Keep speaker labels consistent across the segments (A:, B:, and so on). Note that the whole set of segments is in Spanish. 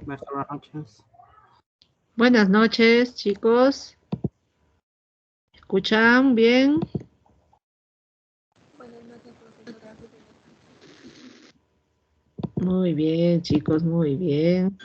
A: Buenas noches.
B: Buenas noches, chicos. ¿Escuchan bien?
C: Buenas noches, profesora.
B: Muy bien, chicos, muy bien.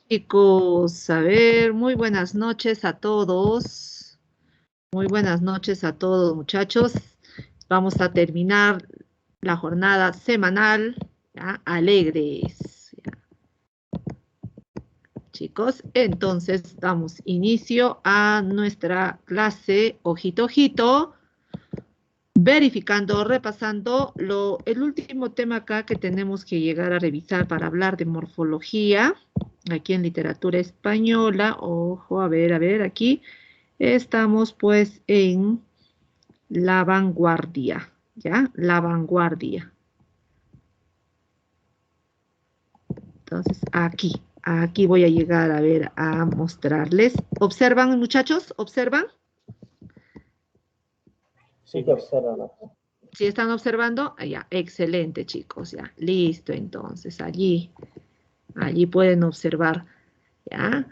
B: Chicos, a ver, muy buenas noches a todos. Muy buenas noches a todos, muchachos. Vamos a terminar la jornada semanal, ¿ya? Alegres, ¿ya? Chicos, entonces damos inicio a nuestra clase, ojito, ojito, verificando, repasando el último tema acá que tenemos que llegar a revisar para hablar de morfología, aquí en literatura española. Ojo, a ver, aquí estamos pues en la vanguardia, ¿ya? La vanguardia. Entonces, aquí voy a llegar a ver, a mostrarles. ¿Observan, muchachos? ¿Observan?
A: Sí, que observan.
B: ¿Sí están observando? Ah, ya, excelente, chicos, ya. Listo, entonces, allí pueden observar, ¿ya?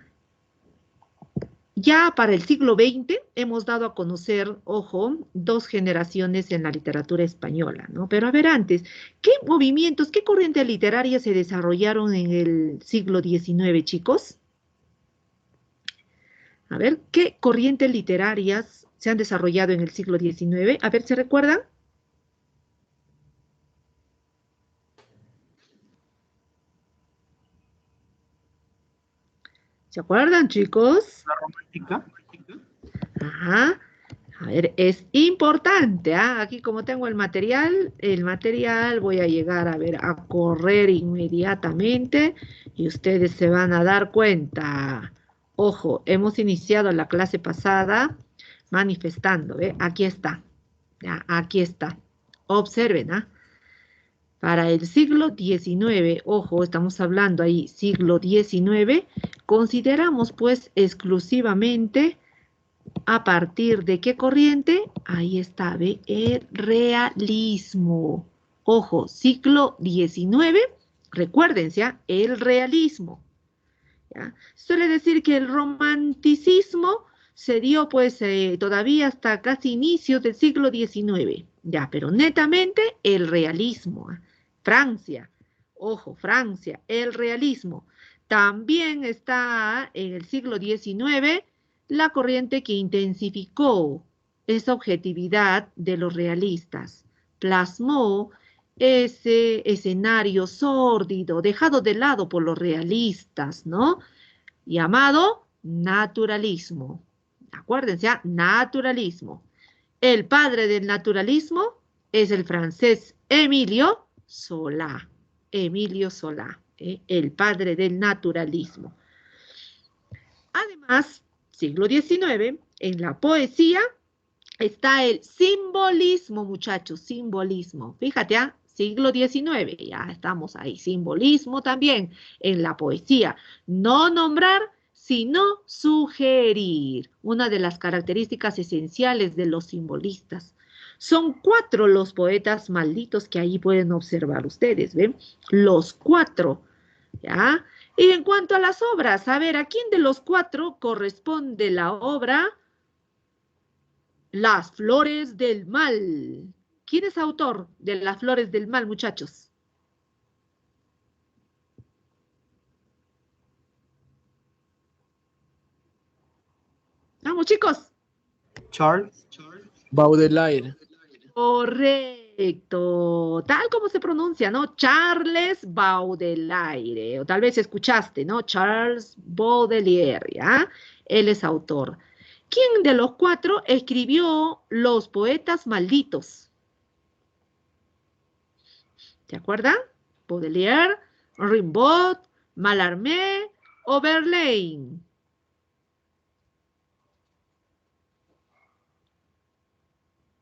B: Ya para el siglo XX hemos dado a conocer, ojo, dos generaciones en la literatura española, ¿no? Pero a ver, antes, ¿qué movimientos, qué corrientes literarias se desarrollaron en el siglo XIX, chicos? A ver, ¿qué corrientes literarias se han desarrollado en el siglo XIX? A ver, ¿se recuerdan? ¿Se acuerdan, chicos?
A: La romántica.
B: Ajá. A ver, es importante, ¿ah? Aquí como tengo el material voy a llegar a ver, a correr inmediatamente y ustedes se van a dar cuenta. Ojo, hemos iniciado la clase pasada manifestando, ¿ve? Aquí está, ya, aquí está. Observen, ¿ah? Para el siglo XIX, ojo, estamos hablando ahí, siglo XIX, consideramos pues exclusivamente a partir de qué corriente, ahí está, ¿ve? El realismo. Ojo, siglo XIX, recuérdense, ¿ah? El realismo. ¿Ya? Suele decir que el romanticismo se dio pues todavía hasta casi inicios del siglo XIX, ya, pero netamente el realismo. ¿Ah? Francia, ojo, Francia, el realismo. También está en el siglo XIX la corriente que intensificó esa objetividad de los realistas, plasmó ese escenario sórdido, dejado de lado por los realistas, ¿no? Llamado naturalismo. Acuérdense, ¿ah? Naturalismo. El padre del naturalismo es el francés Emilio Zola. Emilio Zola, el padre del naturalismo. Además, siglo XIX, en la poesía está el simbolismo, muchachos, simbolismo. Fíjate, ¿ah? Siglo XIX, ya estamos ahí. Simbolismo también en la poesía. No nombrar, sino sugerir. Una de las características esenciales de los simbolistas. Son 4 los poetas malditos que ahí pueden observar ustedes, ¿ven? Los 4, ¿ya? Y en cuanto a las obras, a ver, ¿a quién de los 4 corresponde la obra Las flores del mal? ¿Quién es autor de Las Flores del Mal, muchachos? Vamos, chicos.
A: Charles
C: Baudelaire.
B: Correcto, tal como se pronuncia, ¿no? Charles Baudelaire, o tal vez escuchaste, ¿no? Charles Baudelaire, ¿ya? Él es autor. ¿Quién de los cuatro escribió Los Poetas Malditos? ¿Se acuerdan? Baudelaire, Rimbaud, Mallarmé o Verlaine.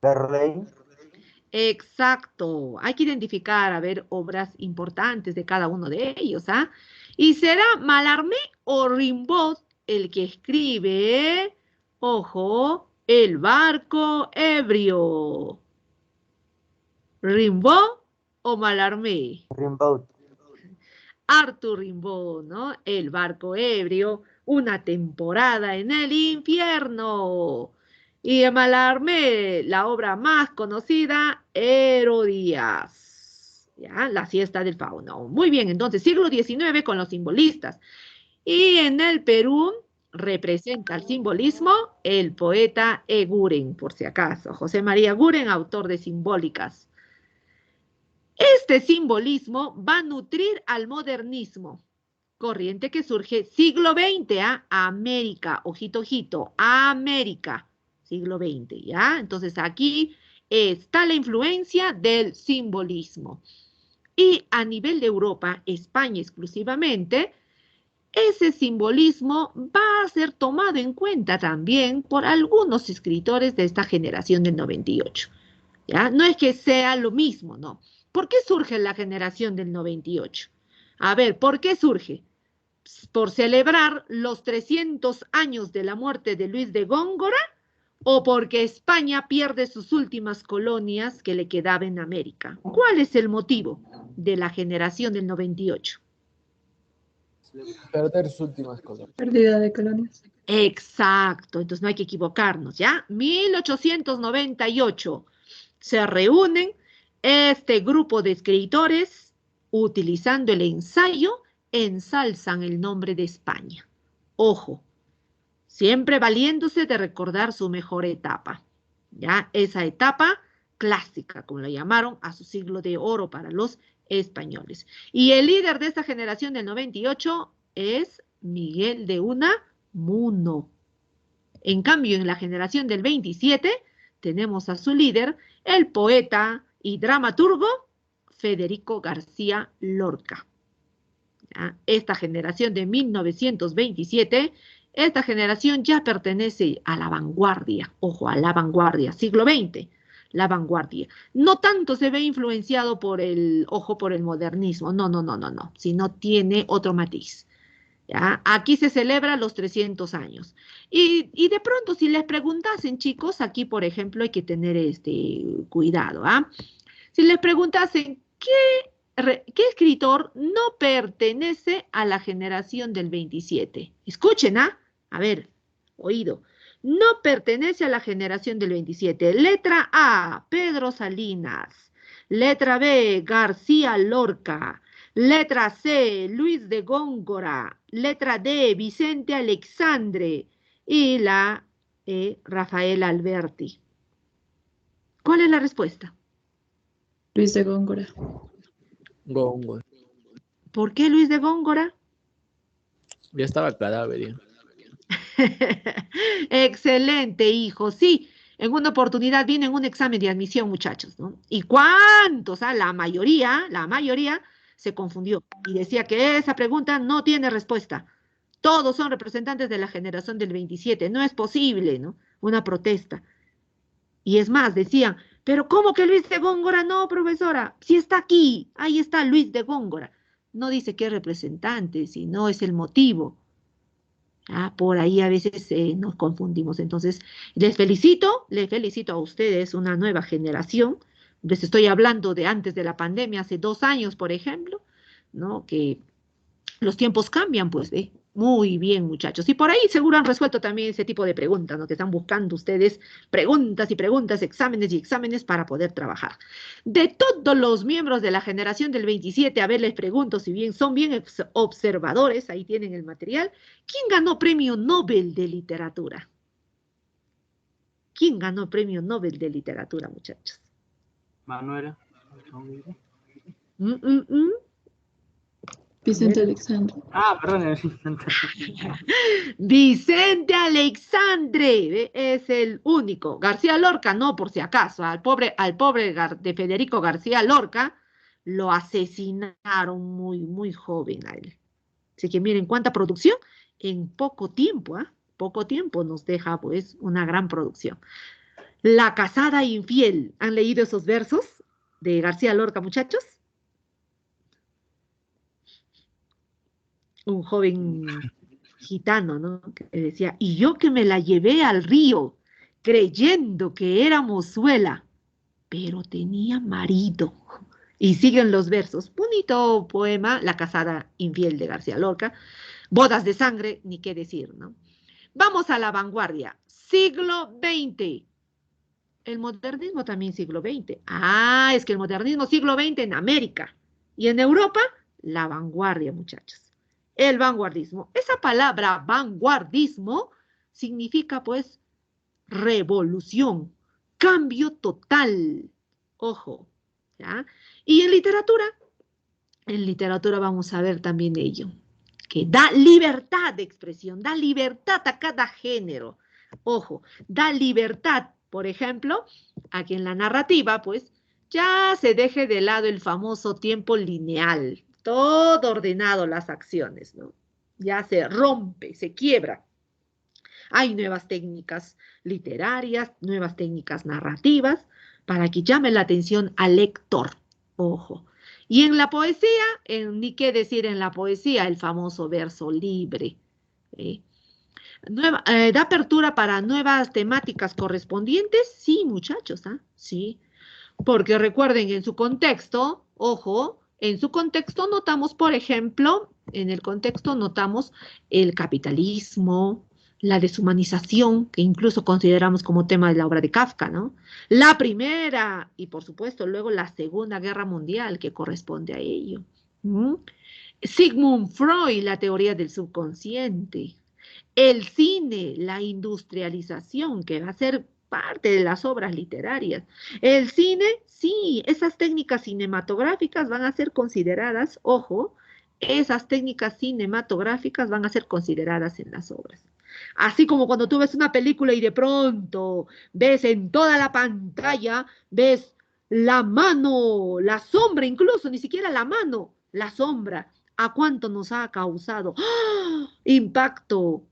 A: Verlaine.
B: Exacto, hay que identificar, a ver, obras importantes de cada uno de ellos, ¿ah? ¿Y será Mallarmé o Rimbaud el que escribe, ojo, El barco ebrio? ¿Rimbaud o Mallarmé?
A: Rimbaud.
B: Arthur Rimbaud, ¿no? El barco ebrio, una temporada en el infierno. Y de Mallarmé, la obra más conocida, Herodías. ¿Ya? La siesta del fauno. Muy bien, entonces, siglo XIX con los simbolistas. Y en el Perú representa el simbolismo el poeta Eguren, por si acaso. José María Eguren, autor de Simbólicas. Este simbolismo va a nutrir al modernismo, corriente que surge siglo XX, ¿ah? América, ojito, ojito, América, siglo XX, ¿ya? Entonces aquí está la influencia del simbolismo. Y a nivel de Europa, España exclusivamente, ese simbolismo va a ser tomado en cuenta también por algunos escritores de esta generación del 98. ¿Ya? No es que sea lo mismo, no. ¿Por qué surge la generación del 98? A ver, ¿por qué surge? ¿Por celebrar los 300 años de la muerte de Luis de Góngora o porque España pierde sus últimas colonias que le quedaban en América? ¿Cuál es el motivo de la generación del 98?
C: Perder sus últimas cosas.
D: Pérdida de colonias.
B: Exacto, entonces no hay que equivocarnos, ¿ya? 1898 se reúnen este grupo de escritores utilizando el ensayo, ensalzan el nombre de España. Ojo, siempre valiéndose de recordar su mejor etapa, ¿ya? Esa etapa clásica, como la llamaron, a su siglo de oro para los españoles. Y el líder de esta generación del 98 es Miguel de Unamuno. En cambio, en la generación del 27 tenemos a su líder, el poeta y dramaturgo Federico García Lorca. ¿Ya? Esta generación de 1927, esta generación ya pertenece a la vanguardia, ojo, a la vanguardia, siglo XX, la vanguardia. No tanto se ve influenciado por el, ojo, por el modernismo, no, sino tiene otro matiz. ¿Ya? Aquí se celebra los 300 años. Y de pronto, si les preguntasen, chicos, aquí, por ejemplo, hay que tener cuidado. ¿Ah? Si les preguntasen, ¿qué escritor no pertenece a la generación del 27? Escuchen, ¿ah? A ver, oído. No pertenece a la generación del 27. Letra A, Pedro Salinas. Letra B, García Lorca. Letra C, Luis de Góngora. Letra D, Vicente Alexandre. Y la E, Rafael Alberti. ¿Cuál es la respuesta?
D: Luis de Góngora.
C: Góngora.
B: ¿Por qué Luis de Góngora?
C: Ya estaba el cadáver. ¿Ya?
B: Excelente, hijo. Sí, en una oportunidad vino en un examen de admisión, muchachos, ¿no? ¿Y cuántos? La mayoría se confundió y decía que esa pregunta no tiene respuesta. Todos son representantes de la generación del 27. No es posible, ¿no? Una protesta. Y es más, decían, pero ¿cómo que Luis de Góngora? No, profesora, si está aquí, ahí está Luis de Góngora. No dice qué representante, sino es el motivo. Ah, por ahí a veces nos confundimos. Entonces, les felicito a ustedes, una nueva generación. Les estoy hablando de antes de la pandemia, hace 2 años, por ejemplo, ¿no? Que los tiempos cambian, pues, Muy bien, muchachos. Y por ahí seguro han resuelto también ese tipo de preguntas, ¿no? Que están buscando ustedes preguntas y preguntas, exámenes y exámenes para poder trabajar. De todos los miembros de la generación del 27, a ver, les pregunto, si bien son bien observadores, ahí tienen el material, ¿quién ganó premio Nobel de literatura? ¿Quién ganó premio Nobel de literatura, muchachos?
A: Manuela.
B: Mm, mm, mm.
D: Vicente
B: Ver.
D: Alexandre.
A: Ah, perdón.
B: Vicente Alexandre, ¿ve? Es el único. García Lorca, no, por si acaso, al pobre de Federico García Lorca lo asesinaron muy joven a él. Así que miren cuánta producción en poco tiempo, ¿ah? Poco tiempo nos deja pues una gran producción. La casada infiel, ¿han leído esos versos de García Lorca, muchachos? Un joven gitano, ¿no? Que decía, y yo que me la llevé al río, creyendo que era mozuela, pero tenía marido. Y siguen los versos. Bonito poema, La casada infiel de García Lorca. Bodas de sangre, ni qué decir, ¿no? Vamos a la vanguardia. Siglo XX. El modernismo también siglo XX. Ah, es que el modernismo siglo XX en América. Y en Europa, la vanguardia, muchachos. El vanguardismo. Esa palabra vanguardismo significa pues revolución, cambio total. Ojo, ¿ya? Y en literatura vamos a ver también ello, que da libertad de expresión, da libertad a cada género. Ojo, da libertad, por ejemplo, aquí en la narrativa, pues ya se deje de lado el famoso tiempo lineal, todo ordenado las acciones, ¿no? Ya se rompe, se quiebra. Hay nuevas técnicas literarias, nuevas técnicas narrativas para que llame la atención al lector. Ojo. Y en la poesía, ni qué decir en la poesía, el famoso verso libre. ¿Eh? ¿Da apertura para nuevas temáticas correspondientes? Sí, muchachos, ¿ah? Sí. Porque recuerden, en su contexto, ojo, en su contexto notamos, por ejemplo, en el contexto notamos el capitalismo, la deshumanización, que incluso consideramos como tema de la obra de Kafka, ¿no? La primera y, por supuesto, luego la Segunda Guerra Mundial, que corresponde a ello. ¿Mm? Sigmund Freud, la teoría del subconsciente. El cine, la industrialización, que va a ser parte de las obras literarias. El cine, sí, esas técnicas cinematográficas van a ser consideradas, ojo, esas técnicas cinematográficas van a ser consideradas en las obras. Así como cuando tú ves una película y de pronto ves en toda la pantalla, ves la mano, la sombra, incluso ni siquiera la mano, la sombra. ¿A cuánto nos ha causado ¡ah! Impacto,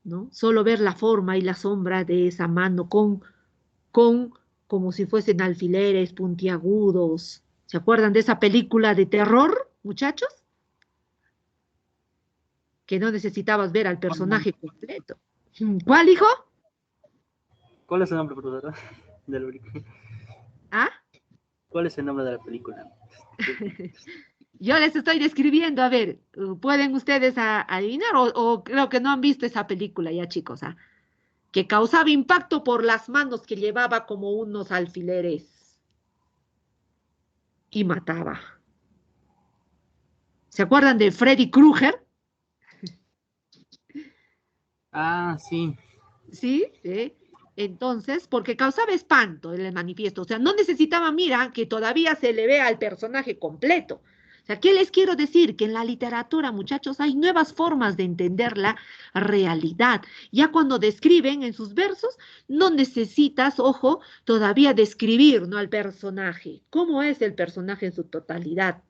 B: ¿no? Solo ver la forma y la sombra de esa mano con como si fuesen alfileres puntiagudos. ¿Se acuerdan de esa película de terror, muchachos? Que no necesitabas ver al personaje completo. ¿Cuál, hijo?
A: ¿Cuál es el nombre, profesora, de la película?
B: ¿Ah?
A: ¿Cuál es el nombre de la película?
B: Yo les estoy describiendo, a ver, ¿pueden ustedes adivinar o creo que no han visto esa película ya, chicos? ¿Ah? Que causaba impacto por las manos que llevaba como unos alfileres y mataba. ¿Se acuerdan de Freddy Krueger?
A: Ah, sí.
B: ¿Sí? ¿Sí? Entonces, porque causaba espanto en el manifiesto, o sea, no necesitaba, mira, que todavía se le vea al personaje completo. O sea, ¿qué les quiero decir? Que en la literatura, muchachos, hay nuevas formas de entender la realidad. Ya cuando describen en sus versos, no necesitas, ojo, todavía describir, ¿no? Al personaje, cómo es el personaje en su totalidad,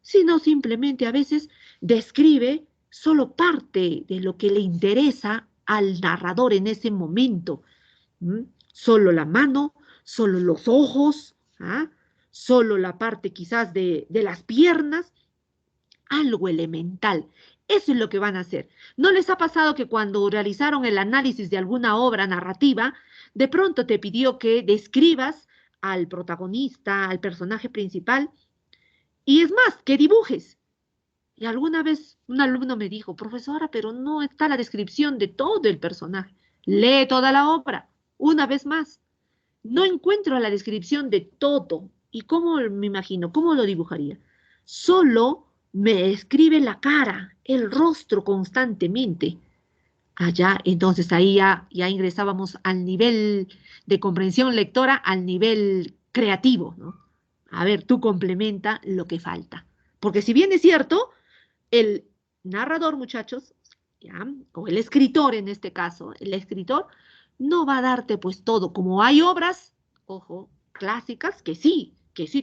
B: sino simplemente a veces describe solo parte de lo que le interesa al narrador en ese momento. ¿Mm? Solo la mano, solo los ojos, ¿ah? Solo la parte quizás de las piernas, algo elemental. Eso es lo que van a hacer. ¿No les ha pasado que cuando realizaron el análisis de alguna obra narrativa, de pronto te pidió que describas al protagonista, al personaje principal, y es más, que dibujes? Y alguna vez un alumno me dijo, profesora, pero no está la descripción de todo el personaje. Lee toda la obra, una vez más. No encuentro la descripción de todo. ¿Y cómo me imagino? ¿Cómo lo dibujaría? Solo me escribe la cara, el rostro constantemente. Allá, entonces ahí ya ingresábamos al nivel de comprensión lectora, al nivel creativo, ¿no? A ver, tú complementa lo que falta. Porque si bien es cierto, el narrador, muchachos, ¿ya? O el escritor en este caso, el escritor no va a darte pues todo, como hay obras, ojo, clásicas que sí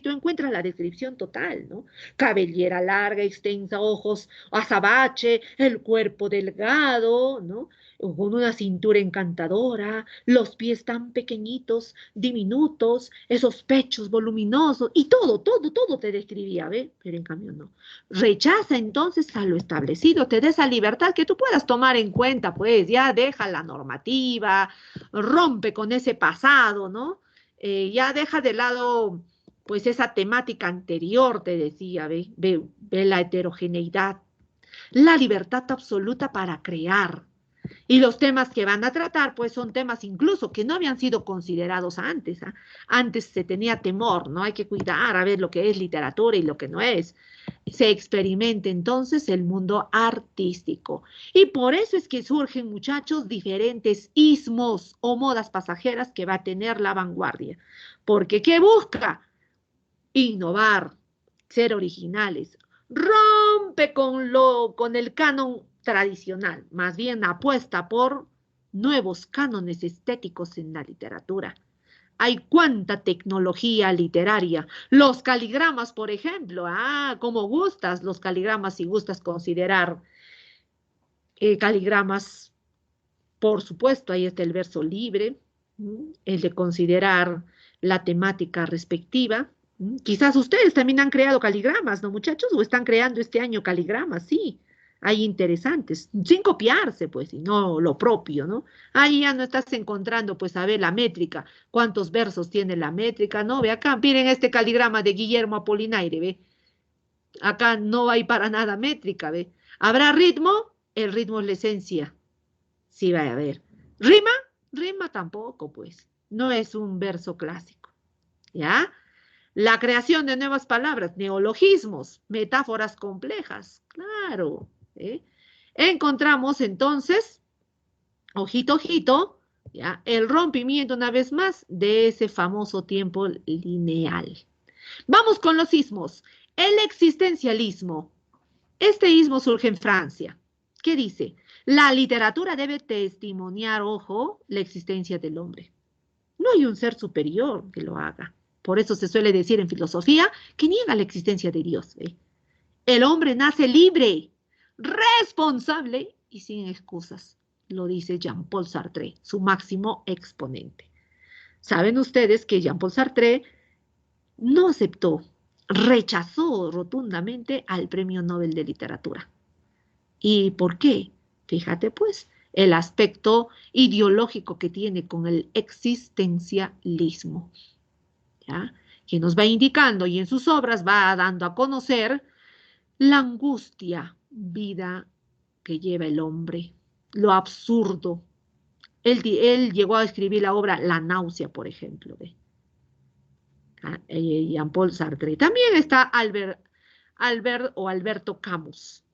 B: tú encuentras la descripción total, ¿no? Cabellera larga, extensa, ojos azabache, el cuerpo delgado, ¿no? Con una cintura encantadora, los pies tan pequeñitos, diminutos, esos pechos voluminosos, y todo te describía, ¿ve? Pero en cambio no. Rechaza entonces a lo establecido, te da esa libertad que tú puedas tomar en cuenta, pues ya deja la normativa, rompe con ese pasado, ¿no? Ya deja de lado, pues esa temática anterior, te decía, ve la heterogeneidad, la libertad absoluta para crear. Y los temas que van a tratar, pues son temas incluso que no habían sido considerados antes. ¿Ah? Antes se tenía temor, ¿no? Hay que cuidar a ver lo que es literatura y lo que no es. Se experimenta entonces el mundo artístico. Y por eso es que surgen, muchachos, diferentes ismos o modas pasajeras que va a tener la vanguardia. Porque ¿qué busca? Innovar, ser originales, rompe con el canon tradicional, más bien apuesta por nuevos cánones estéticos en la literatura. Hay cuánta tecnología literaria. Los caligramas, por ejemplo, como gustas los caligramas si gustas considerar caligramas, por supuesto, ahí está el verso libre, el de considerar la temática respectiva. Quizás ustedes también han creado caligramas, ¿no, muchachos? O están creando este año caligramas, sí. Hay interesantes, sin copiarse, pues, sino lo propio, ¿no? Ahí ya no estás encontrando, pues, a ver, la métrica, cuántos versos tiene la métrica, ¿no? Ve acá, miren este caligrama de Guillermo Apolinaire, ¿ve? Acá no hay para nada métrica, ¿ve? ¿Habrá ritmo? El ritmo es la esencia. Sí, va a haber. ¿Rima? Rima tampoco, pues. No es un verso clásico, ¿ya? La creación de nuevas palabras, neologismos, metáforas complejas, claro. ¿Eh? Encontramos entonces, ojito, ojito, ¿ya? El rompimiento una vez más de ese famoso tiempo lineal. Vamos con los ismos. El existencialismo. Este ismo surge en Francia. ¿Qué dice? La literatura debe testimoniar, ojo, la existencia del hombre. No hay un ser superior que lo haga. Por eso se suele decir en filosofía que niega la existencia de Dios. ¿Eh? El hombre nace libre, responsable y sin excusas. Lo dice Jean-Paul Sartre, su máximo exponente. Saben ustedes que Jean-Paul Sartre no aceptó, rechazó rotundamente al Premio Nobel de Literatura. ¿Y por qué? Fíjate pues, el aspecto ideológico que tiene con el existencialismo, ¿ya? Que nos va indicando y en sus obras va dando a conocer la angustia, vida que lleva el hombre, lo absurdo. Él llegó a escribir la obra La náusea, por ejemplo, ¿ve? Jean-Paul Sartre. También está Alberto Camus.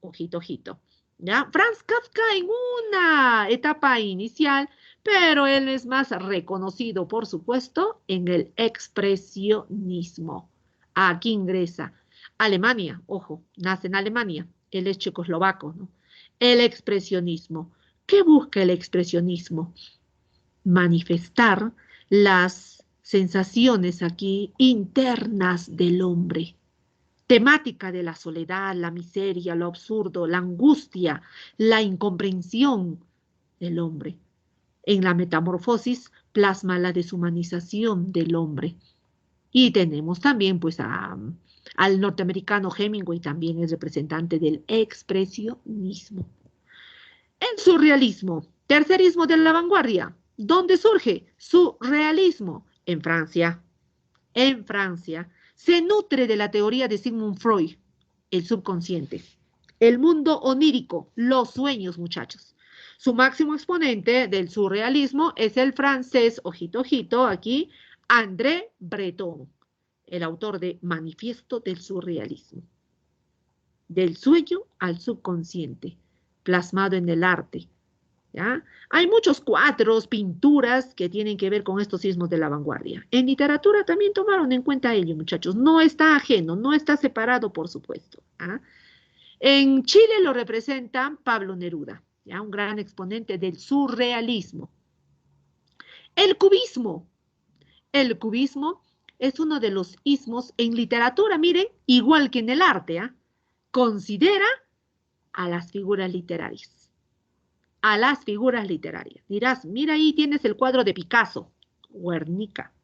B: Ojito, ojito. ¿Ya? Franz Kafka en una etapa inicial, pero él es más reconocido, por supuesto, en el expresionismo. Aquí ingresa Alemania, ojo, nace en Alemania, él es checoslovaco, ¿no? El expresionismo. ¿Qué busca el expresionismo? Manifestar las sensaciones aquí internas del hombre. Temática de la soledad, la miseria, lo absurdo, la angustia, la incomprensión del hombre. En la metamorfosis plasma la deshumanización del hombre. Y tenemos también pues al norteamericano Hemingway, también es representante del expresionismo. El surrealismo, tercerismo de la vanguardia. ¿Dónde surge? Surrealismo. En Francia. En Francia. Se nutre de la teoría de Sigmund Freud. el subconsciente. El mundo onírico, los sueños, muchachos. Su máximo exponente del surrealismo es el francés, ojito, ojito, aquí, André Breton, el autor de Manifiesto del Surrealismo. Del sueño al subconsciente, plasmado en el arte. ¿Ya? Hay muchos cuadros, pinturas que tienen que ver con estos sismos de la vanguardia. En literatura también tomaron en cuenta ello, muchachos. No está ajeno, no está separado, por supuesto. ¿Ah? En Chile lo representa Pablo Neruda, ¿ya? Un gran exponente del surrealismo. El cubismo. El cubismo es uno de los ismos en literatura, miren, igual que en el arte. ¿Ah? Considera a las figuras literarias. A las figuras literarias. Dirás, mira ahí tienes el cuadro de Picasso, Guernica.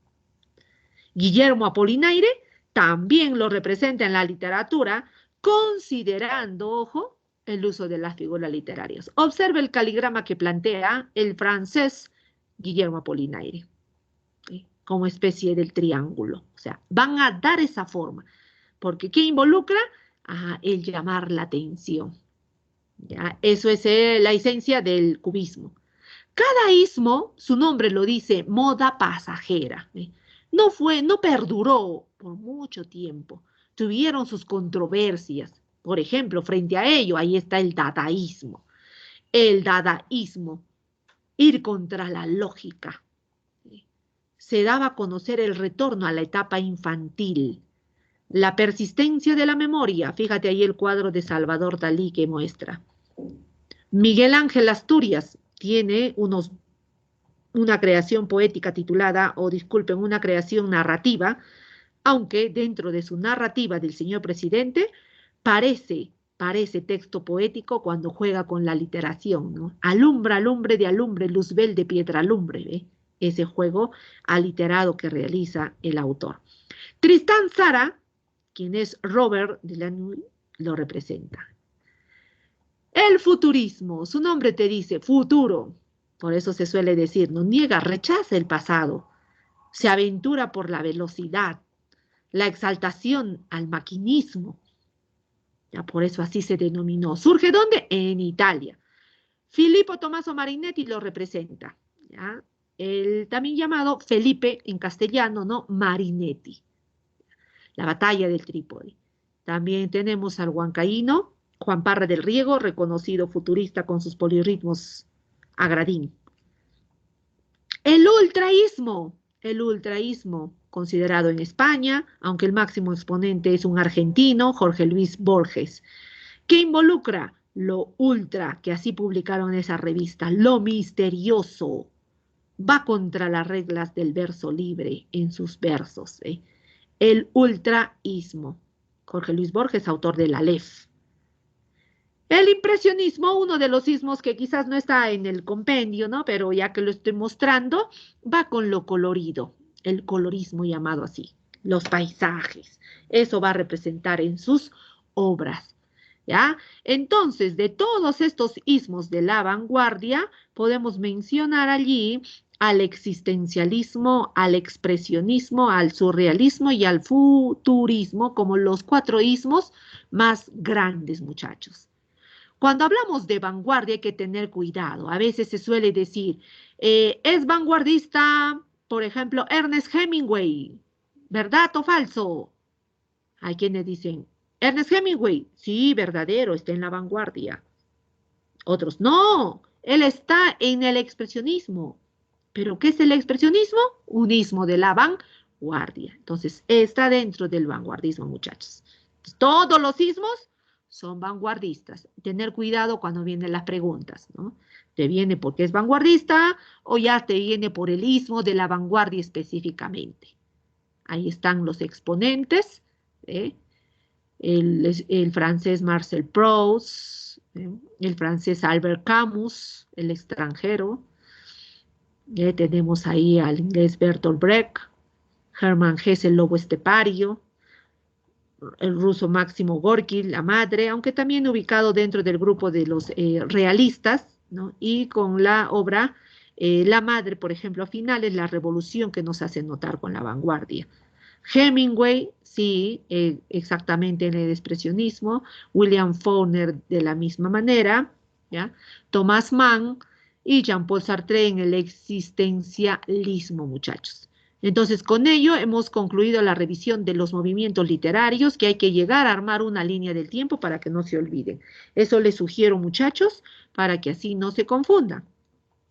B: Guillermo Apollinaire también lo representa en la literatura, considerando, ojo, el uso de las figuras literarias. Observe el caligrama que plantea el francés Guillermo Apollinaire, ¿sí? Como especie del triángulo. O sea, van a dar esa forma, porque ¿qué involucra? El llamar la atención. ¿Ya? Eso es la esencia del cubismo. Cada ismo, su nombre lo dice, moda pasajera. No perduró por mucho tiempo. Tuvieron sus controversias. Por ejemplo, frente a ello, ahí está el dadaísmo. El dadaísmo, ir contra la lógica. Se daba a conocer el retorno a la etapa infantil. La persistencia de la memoria, fíjate ahí el cuadro de Salvador Dalí que muestra. Miguel Ángel Asturias tiene una creación poética titulada, una creación narrativa, aunque dentro de su narrativa del señor presidente parece texto poético cuando juega con la literación, ¿no? Alumbra, alumbre de alumbre, luzbel de piedra alumbre, ¿ve? Ese juego aliterado que realiza el autor. Tristán Tzara, quien es Robert Delanoë, lo representa. El futurismo, su nombre te dice futuro, por eso se suele decir, no niega, rechaza el pasado, se aventura por la velocidad, la exaltación al maquinismo, ya por eso así se denominó. ¿Surge dónde? En Italia. Filippo Tommaso Marinetti lo representa, ¿ya? El también llamado Felipe en castellano, ¿no? Marinetti. La batalla del Trípoli. También tenemos al huancaíno, Juan Parra del Riego, reconocido futurista con sus polirritmos a gradín. El ultraísmo, considerado en España, aunque el máximo exponente es un argentino, Jorge Luis Borges, que involucra lo ultra, que así publicaron en esa revista, lo misterioso, va contra las reglas del verso libre en sus versos, ¿eh? El ultraísmo. Jorge Luis Borges, autor de La Aleph. El impresionismo, uno de los ismos que quizás no está en el compendio, ¿no? Pero ya que lo estoy mostrando, va con lo colorido, el colorismo llamado así, los paisajes. Eso va a representar en sus obras, ¿ya? Entonces, de todos estos ismos de la vanguardia, podemos mencionar allí al existencialismo, al expresionismo, al surrealismo y al futurismo como los 4 ismos más grandes, muchachos. Cuando hablamos de vanguardia hay que tener cuidado. A veces se suele decir, es vanguardista, por ejemplo, Ernest Hemingway, ¿verdad o falso? Hay quienes dicen, Ernest Hemingway, sí, verdadero, está en la vanguardia. Otros, no, él está en el expresionismo. ¿Pero qué es el expresionismo? Un ismo de la vanguardia. Entonces, está dentro del vanguardismo, muchachos. Entonces, todos los ismos son vanguardistas. Tener cuidado cuando vienen las preguntas, ¿no? ¿Te viene porque es vanguardista o ya te viene por el ismo de la vanguardia específicamente? Ahí están los exponentes, ¿eh? El francés Marcel Proust, el francés Albert Camus, el extranjero. Tenemos ahí al inglés Bertolt Brecht, Hermann Hesse, el lobo estepario, el ruso Máximo Gorki, la madre, aunque también ubicado dentro del grupo de los realistas, ¿no? Y con la obra La madre, por ejemplo, a finales, la revolución que nos hace notar con la vanguardia. Hemingway, sí, exactamente en el expresionismo. William Faulkner de la misma manera, ¿ya? Thomas Mann y Jean-Paul Sartre en el existencialismo, muchachos. Entonces, con ello hemos concluido la revisión de los movimientos literarios, que hay que llegar a armar una línea del tiempo para que no se olviden. Eso les sugiero, muchachos, para que así no se confundan.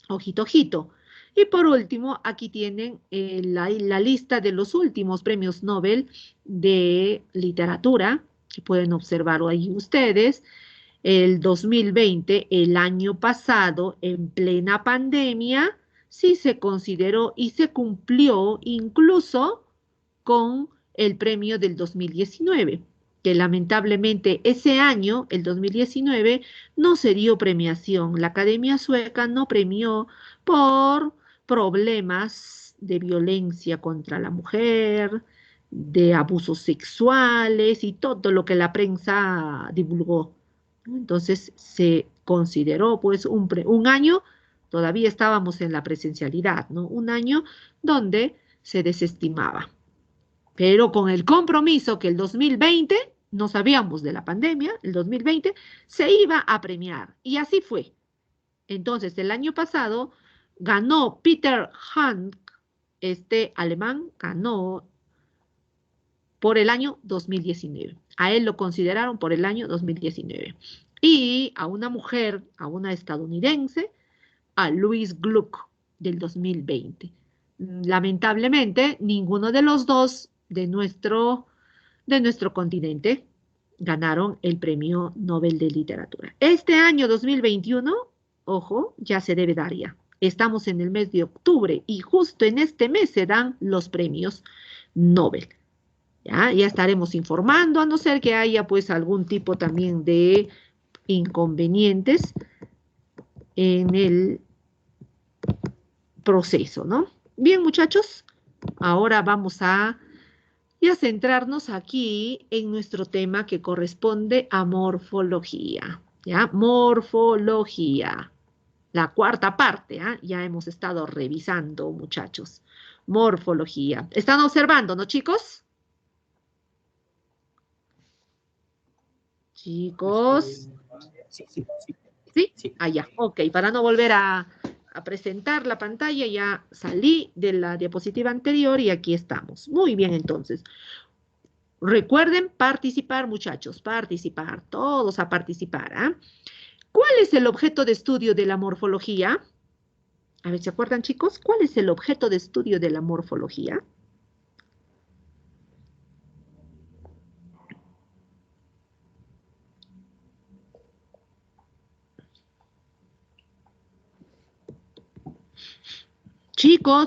B: Ojito, ojito. Y por último, aquí tienen la lista de los últimos premios Nobel de literatura, que pueden observarlo ahí ustedes. El 2020, el año pasado, en plena pandemia, sí se consideró y se cumplió incluso con el premio del 2019, que lamentablemente ese año, el 2019, no se dio premiación. La Academia Sueca no premió por problemas de violencia contra la mujer, de abusos sexuales y todo lo que la prensa divulgó. Entonces se consideró pues un año, todavía estábamos en la presencialidad, ¿no? Un año donde se desestimaba. Pero con el compromiso que el 2020, no sabíamos de la pandemia, el 2020 se iba a premiar. Y así fue. Entonces, el año pasado ganó Peter Hanke, este alemán, ganó por el año 2019. A él lo consideraron por el año 2019. Y a una mujer, a una estadounidense, a Louise Gluck, del 2020. Lamentablemente, ninguno de los dos de nuestro continente ganaron el Premio Nobel de Literatura. Este año 2021, ojo, ya se debe dar ya. Estamos en el mes de octubre y justo en este mes se dan los premios Nobel. Ya estaremos informando, a no ser que haya pues algún tipo también de inconvenientes en el proceso, ¿no? Bien, muchachos, ahora vamos a centrarnos aquí en nuestro tema que corresponde a morfología, ¿ya? Morfología, la cuarta parte, ¿ah? Ya hemos estado revisando, muchachos. Morfología. ¿Están observando, no, chicos? Chicos.
A: Sí.
B: ¿Sí? Ah, ya. Ok, para no volver a presentar la pantalla, ya salí de la diapositiva anterior y aquí estamos. Muy bien, entonces. Recuerden participar, muchachos, participar, todos a participar. ¿Ah? ¿Cuál es el objeto de estudio de la morfología? A ver, ¿se acuerdan, chicos? ¿Cuál es el objeto de estudio de la morfología?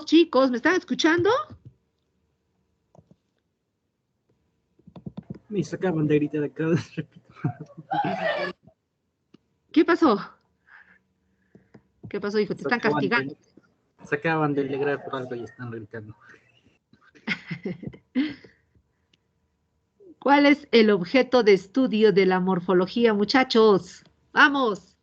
B: Chicos, ¿me están escuchando?
A: Me sacaban de gritar acá.
B: ¿Qué pasó? ¿Qué pasó, hijo? Te están castigando.
A: Se acaban de alegrar por algo y están gritando.
B: ¿Cuál es el objeto de estudio de la morfología, muchachos? ¡Vamos!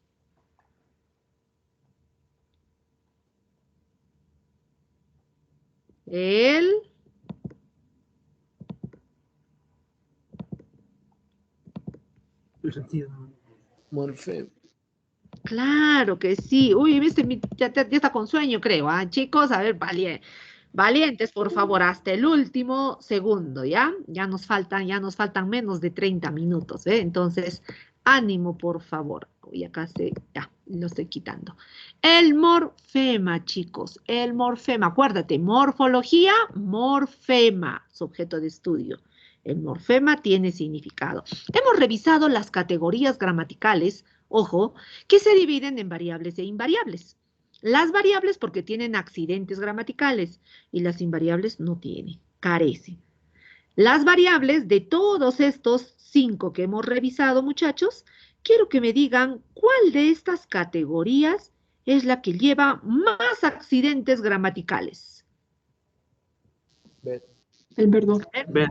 B: El
C: Morfema.
B: Claro que sí. Uy, viste, ya está con sueño, creo. ¿Ah? Chicos, a ver, valientes, por favor, hasta el último segundo, ¿ya? Ya nos faltan menos de 30 minutos, ¿eh? Entonces, ánimo, por favor. Uy, acá ya, lo estoy quitando. El morfema, chicos, el morfema. Acuérdate, morfología, morfema, su objeto de estudio. El morfema tiene significado. Hemos revisado las categorías gramaticales, ojo, que se dividen en variables e invariables. Las variables porque tienen accidentes gramaticales y las invariables no tienen, carecen. Las variables de todos estos 5 que hemos revisado, muchachos, quiero que me digan cuál de estas categorías es la que lleva más accidentes gramaticales.
D: El verbo.
A: Ver.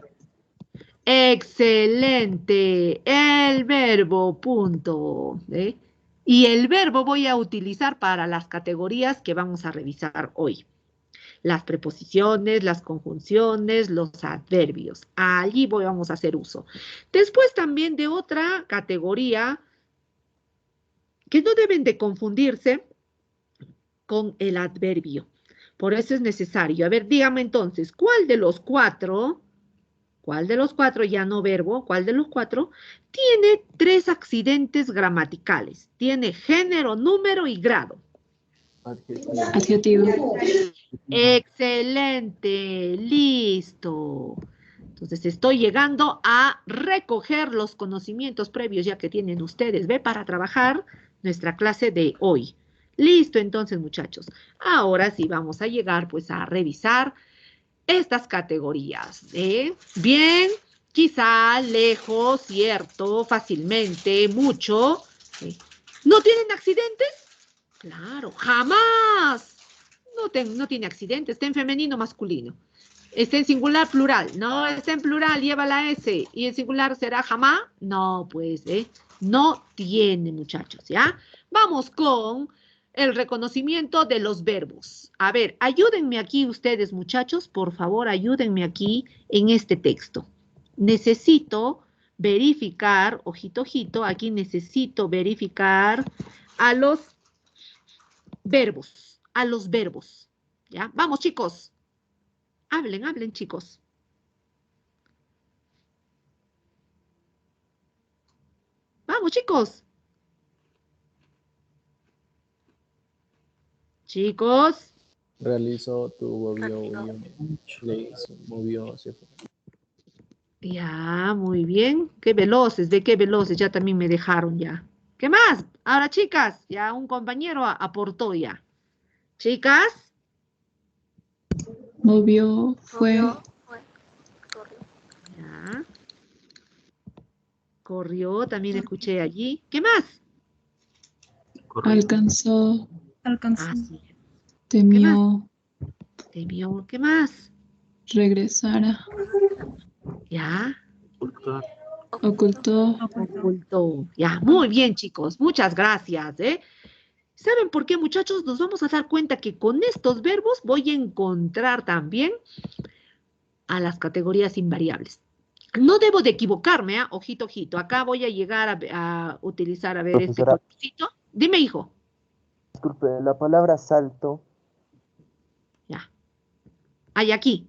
B: Excelente, el verbo, punto. ¿Eh? Y el verbo voy a utilizar para las categorías que vamos a revisar hoy. las preposiciones, las conjunciones, los adverbios. Allí vamos a hacer uso. Después también de otra categoría que no deben de confundirse con el adverbio. Por eso es necesario. A ver, dígame entonces, ¿cuál de los cuatro, ya no verbo, cuál de los cuatro tiene 3 accidentes gramaticales? Tiene género, número y grado.
D: Adjetivo.
B: Excelente, listo. Entonces estoy llegando a recoger los conocimientos previos ya que tienen ustedes, ¿ve? Para trabajar nuestra clase de hoy. Listo, entonces, muchachos. Ahora sí vamos a llegar pues a revisar estas categorías, ¿eh? Bien, quizá, lejos, cierto, fácilmente, mucho. ¿Sí? ¿No tienen accidentes? Claro, jamás. No tiene accidentes, está en femenino masculino. Está en singular plural. No, está en plural, lleva la S. ¿Y en singular será jamás? No, pues, no tiene, muchachos, ¿ya? Vamos con el reconocimiento de los verbos. A ver, ayúdenme aquí ustedes, muchachos, por favor, ayúdenme aquí en este texto. Necesito verificar, ojito, ojito, aquí necesito verificar a los verbos, ¿ya? Vamos, chicos. Hablen, chicos. Vamos, chicos. Chicos.
C: Realizó, tuvo, vio, le hizo, movió, se fue.
B: Ya, muy bien. Qué veloces, ya también me dejaron ya. ¿Qué más? Ahora, chicas, ya un compañero aportó ya. Chicas.
D: Movió, fue.
B: Ya. Corrió, también escuché allí. ¿Qué más?
D: Alcanzó,
B: Así.
D: temió,
B: Temió. ¿Qué más?
D: regresara,
B: Ya.
D: ocultó,
B: Ocultó. Ya, muy bien, chicos. Muchas gracias, ¿eh? ¿Saben por qué, muchachos? Nos vamos a dar cuenta que con estos verbos voy a encontrar también a las categorías invariables. No debo de equivocarme, ¿eh? Ojito, ojito. Acá voy a llegar a utilizar, a ver, este
E: Profesora.
B: colorcito. Dime, hijo.
E: Disculpe, la palabra salto,
B: Ya. Hay aquí.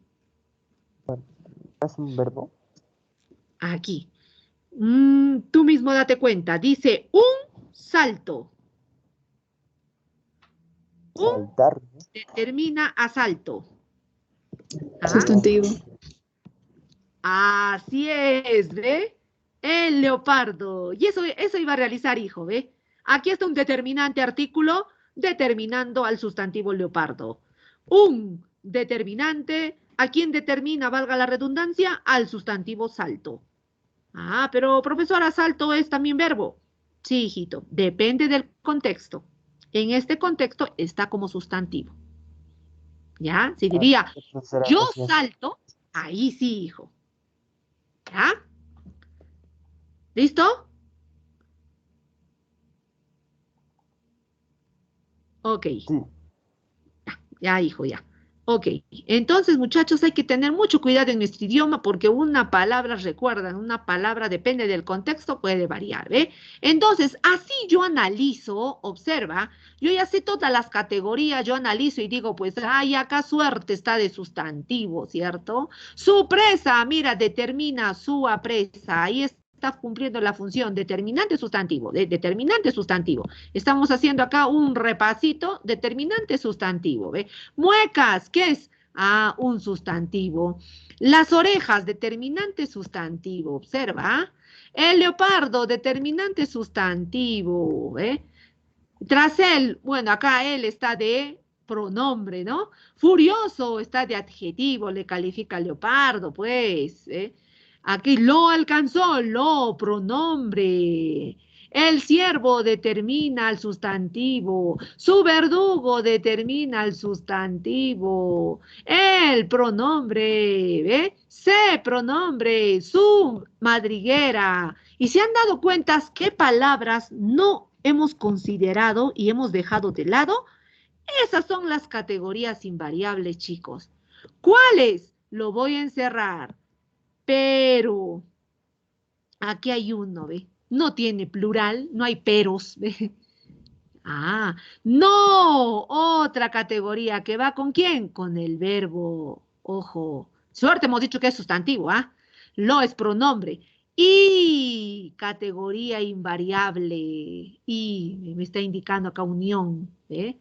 E: ¿es un verbo?
B: Aquí. Tú mismo date cuenta. Dice un salto. Un
E: Saltar, ¿no?
B: determina a salto. ¿Ah?
D: sustantivo,
B: Así es, ¿ve? El leopardo. Y eso iba a realizar, hijo, ¿ve? Aquí está un determinante artículo determinando al sustantivo leopardo. Un determinante, ¿a quién determina, valga la redundancia? Al sustantivo salto. Ah, pero profesora, salto es también verbo. Sí, hijito, depende del contexto. En este contexto está como sustantivo. ¿Ya? Si diría,
E: Profesora,
B: yo
E: gracias.
B: salto, ahí sí, hijo. ¿Ya? ¿Listo? Ok.
E: Sí,
B: Ya, hijo, ya. Ok. Entonces, muchachos, hay que tener mucho cuidado en nuestro idioma porque una palabra, recuerdan, una palabra depende del contexto, puede variar, ¿ve? Entonces, así yo analizo, observa, yo ya sé todas las categorías, yo analizo y digo, pues, ay, acá suerte está de sustantivo, ¿cierto? Su presa, mira, determina su presa, ahí está cumpliendo la función determinante sustantivo, determinante sustantivo. Estamos haciendo acá un repasito, determinante sustantivo, ¿ve? Muecas, ¿qué es? Ah, un sustantivo. Las orejas, determinante sustantivo, observa. El leopardo, determinante sustantivo, ¿eh? Tras él, bueno, acá él está de pronombre, ¿no? Furioso está de adjetivo, le califica leopardo, pues, ¿eh? Aquí lo alcanzó, lo, pronombre. El siervo determina al sustantivo. Su verdugo determina al sustantivo. El pronombre, ¿ve? Se pronombre. Su madriguera. Y se han dado cuenta qué palabras no hemos considerado y hemos dejado de lado Esas son las categorías invariables, chicos. ¿Cuáles? Lo voy a encerrar. Pero, aquí hay uno, ¿ve? No tiene plural, no hay peros, ¿ve? Ah, no, otra categoría que va ¿con quién? Con el verbo, ojo. Suerte hemos dicho que es sustantivo, ¿ah? Lo es pronombre. Y categoría invariable. Y me está indicando acá unión, ¿ve?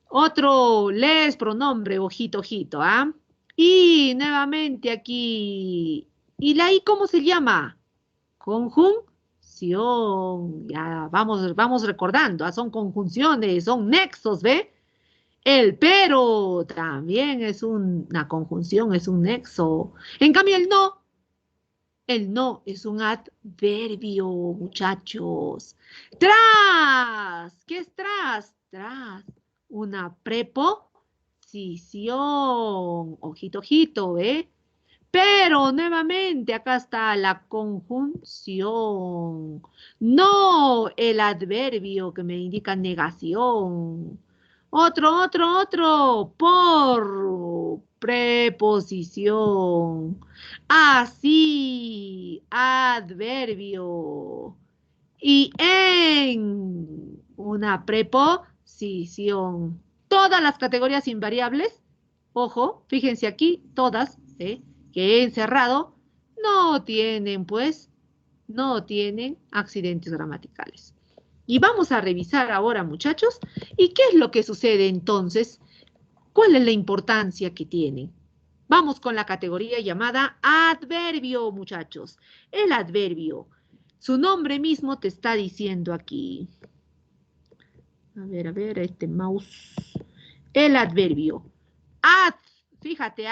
B: Otro le es pronombre, ojito, ojito, ¿ah? Y nuevamente aquí. ¿Y la I cómo se llama? Conjunción. Ya vamos recordando, ¿ah? Son conjunciones, son nexos, ¿ve? El pero también es una conjunción, es un nexo. En cambio, el no es un adverbio, muchachos. Tras, ¿qué es tras? Tras, una preposición. Ojito, ojito, ¿eh? Pero nuevamente acá está la conjunción, no el adverbio que me indica negación. Otro, por preposición. Así, adverbio. Y en una preposición. Todas las categorías invariables, ojo, fíjense aquí, todas, ¿eh?, que he encerrado, no tienen accidentes gramaticales. Y vamos a revisar ahora, muchachos, ¿y qué es lo que sucede entonces? ¿Cuál es la importancia que tienen? Vamos con la categoría llamada adverbio, muchachos. El adverbio, su nombre mismo te está diciendo aquí. A ver, este mouse. El adverbio. Fíjate,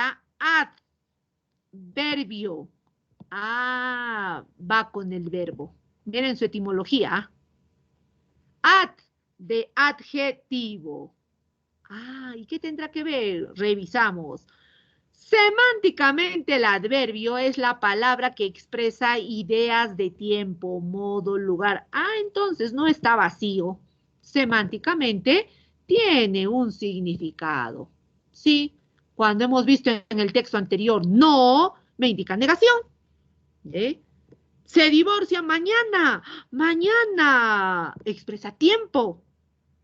B: adverbio. Va con el verbo. Miren su etimología. De adjetivo. ¿Y qué tendrá que ver? Revisamos. Semánticamente el adverbio es la palabra que expresa ideas de tiempo, modo, lugar. Entonces no está vacío. Semánticamente tiene un significado. ¿Sí? Cuando hemos visto en el texto anterior, no, me indica negación. ¿Eh? Se divorcia mañana. Mañana expresa tiempo.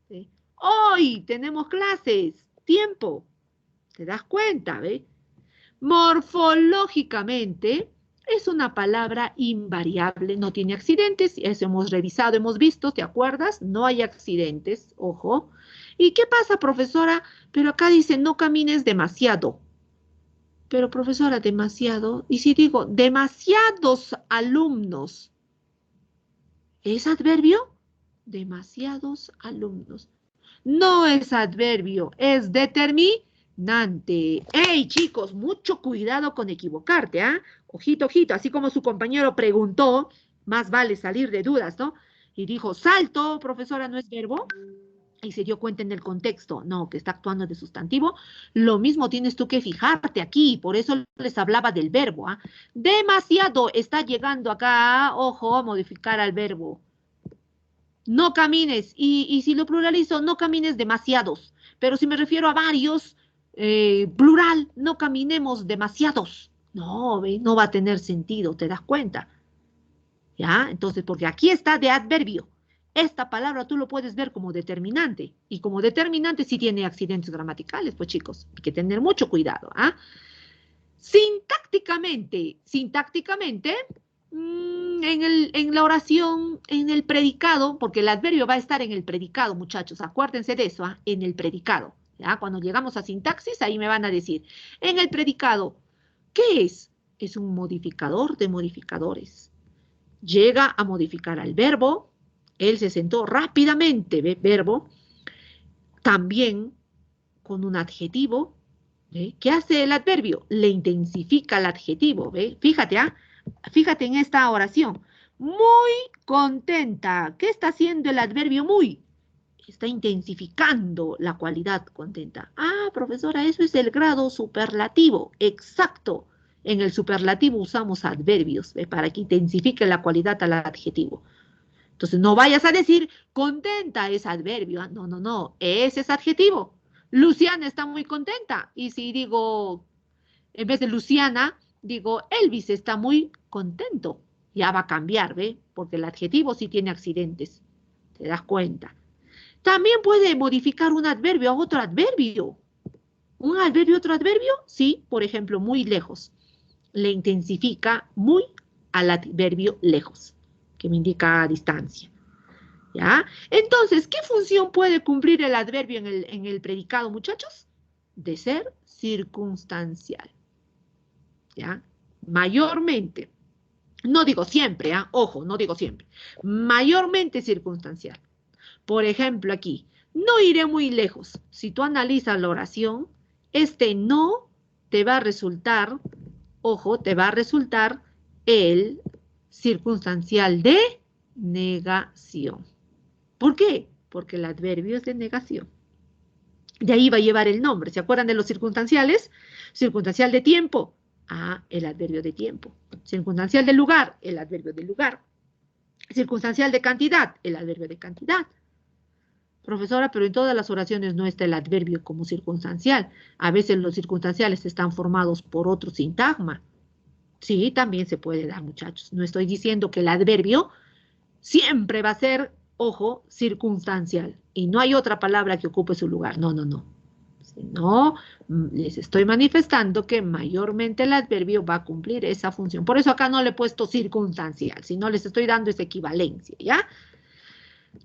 B: ¿Sí? Hoy tenemos clases. Tiempo. ¿Te das cuenta? ¿Ve? Morfológicamente es una palabra invariable, no tiene accidentes, eso hemos revisado, hemos visto, ¿te acuerdas? No hay accidentes, ojo. ¿Y qué pasa, profesora? Pero acá dice no camines demasiado. Pero, profesora, demasiado. ¿Y si digo demasiados alumnos? ¿Es adverbio? Demasiados alumnos. No es adverbio, es determinante. ¡Ey, chicos! Mucho cuidado con equivocarte, ¿ah? Ojito, ojito. Así como su compañero preguntó, más vale salir de dudas, ¿no? Y dijo, salto, profesora, ¿no es verbo? Y se dio cuenta en el contexto, no, que está actuando de sustantivo. Lo mismo tienes tú que fijarte aquí, por eso les hablaba del verbo, ¿ah? Demasiado está llegando acá, ojo, a modificar al verbo. No camines, y si lo pluralizo, no camines demasiados. Pero si me refiero a varios, plural, no caminemos demasiados. No, ¿ve? No va a tener sentido, ¿te das cuenta? ¿Ya? Entonces, porque aquí está de adverbio. Esta palabra tú lo puedes ver como determinante. Y como determinante sí tiene accidentes gramaticales, pues chicos, hay que tener mucho cuidado. Sintácticamente, en la oración, en el predicado, porque el adverbio va a estar en el predicado, muchachos, acuérdense de eso, en el predicado. ¿Ya? Cuando llegamos a sintaxis, ahí me van a decir, en el predicado, ¿qué es? Es un modificador de modificadores. Llega a modificar al verbo, él se sentó rápidamente, ¿ve? Verbo, también con un adjetivo. ¿Ve? ¿Qué hace el adverbio? Le intensifica el adjetivo, ¿ve? Fíjate, fíjate en esta oración. Muy contenta. ¿Qué está haciendo el adverbio muy? Está intensificando la cualidad contenta. Profesora, eso es el grado superlativo. Exacto. En el superlativo usamos adverbios, ¿ve? Para que intensifique la cualidad al adjetivo. Entonces, no vayas a decir, contenta es adverbio. Ah, no, no, no, ese es adjetivo. Luciana está muy contenta. Y si digo, en vez de Luciana, digo, Elvis está muy contento. Ya va a cambiar, ¿ve? Porque el adjetivo sí tiene accidentes. ¿Te das cuenta? También puede modificar un adverbio a otro adverbio. ¿Un adverbio a otro adverbio? Sí, por ejemplo, muy lejos. Le intensifica muy al adverbio lejos, que me indica distancia. ¿Ya? Entonces, ¿qué función puede cumplir el adverbio en el predicado, muchachos? De ser circunstancial. ¿Ya? Mayormente. No digo siempre, ¿ah? Ojo, no digo siempre. Mayormente circunstancial. Por ejemplo, aquí, no iré muy lejos. Si tú analizas la oración, este no te va a resultar, ojo, te va a resultar el circunstancial de negación. ¿Por qué? Porque el adverbio es de negación. De ahí va a llevar el nombre. ¿Se acuerdan de los circunstanciales? Circunstancial de tiempo. Ah, el adverbio de tiempo. Circunstancial de lugar, el adverbio de lugar. Circunstancial de cantidad, el adverbio de cantidad. Profesora, pero en todas las oraciones no está el adverbio como circunstancial. A veces los circunstanciales están formados por otro sintagma. Sí, también se puede dar, muchachos. No estoy diciendo que el adverbio siempre va a ser, ojo, circunstancial. Y no hay otra palabra que ocupe su lugar. No, no, no. No, les estoy manifestando que mayormente el adverbio va a cumplir esa función. Por eso acá no le he puesto circunstancial, sino les estoy dando esa equivalencia, ¿ya?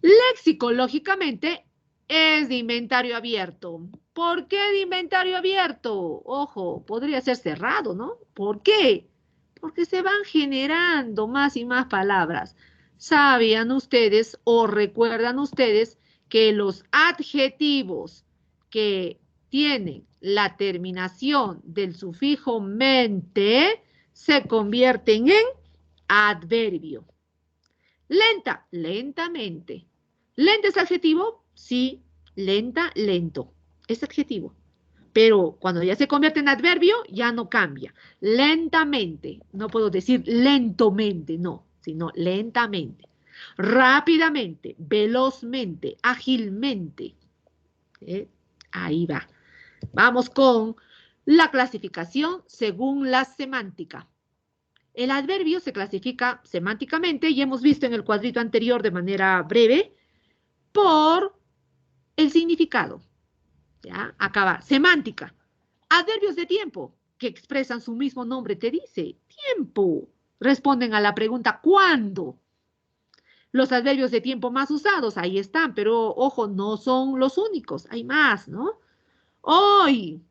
B: Léxico, lógicamente, es de inventario abierto. ¿Por qué de inventario abierto? Ojo, podría ser cerrado, ¿no? ¿Por qué? Porque se van generando más y más palabras. ¿Sabían ustedes o recuerdan ustedes que los adjetivos que tienen la terminación del sufijo mente se convierten en adverbio? Lenta, lentamente. ¿Lenta es adjetivo? Sí, lenta, lento. Es adjetivo. Pero cuando ya se convierte en adverbio, ya no cambia. Lentamente. No puedo decir lentamente, no, sino lentamente. Rápidamente, velozmente, ágilmente. Ahí va. Vamos con la clasificación según la semántica. El adverbio se clasifica semánticamente y hemos visto en el cuadrito anterior de manera breve por el significado. ¿Ya? Acá va. Semántica. Adverbios de tiempo que expresan su mismo nombre te dice tiempo. Responden a la pregunta ¿cuándo? Los adverbios de tiempo más usados, ahí están, pero ojo, no son los únicos, hay más, ¿no? Hoy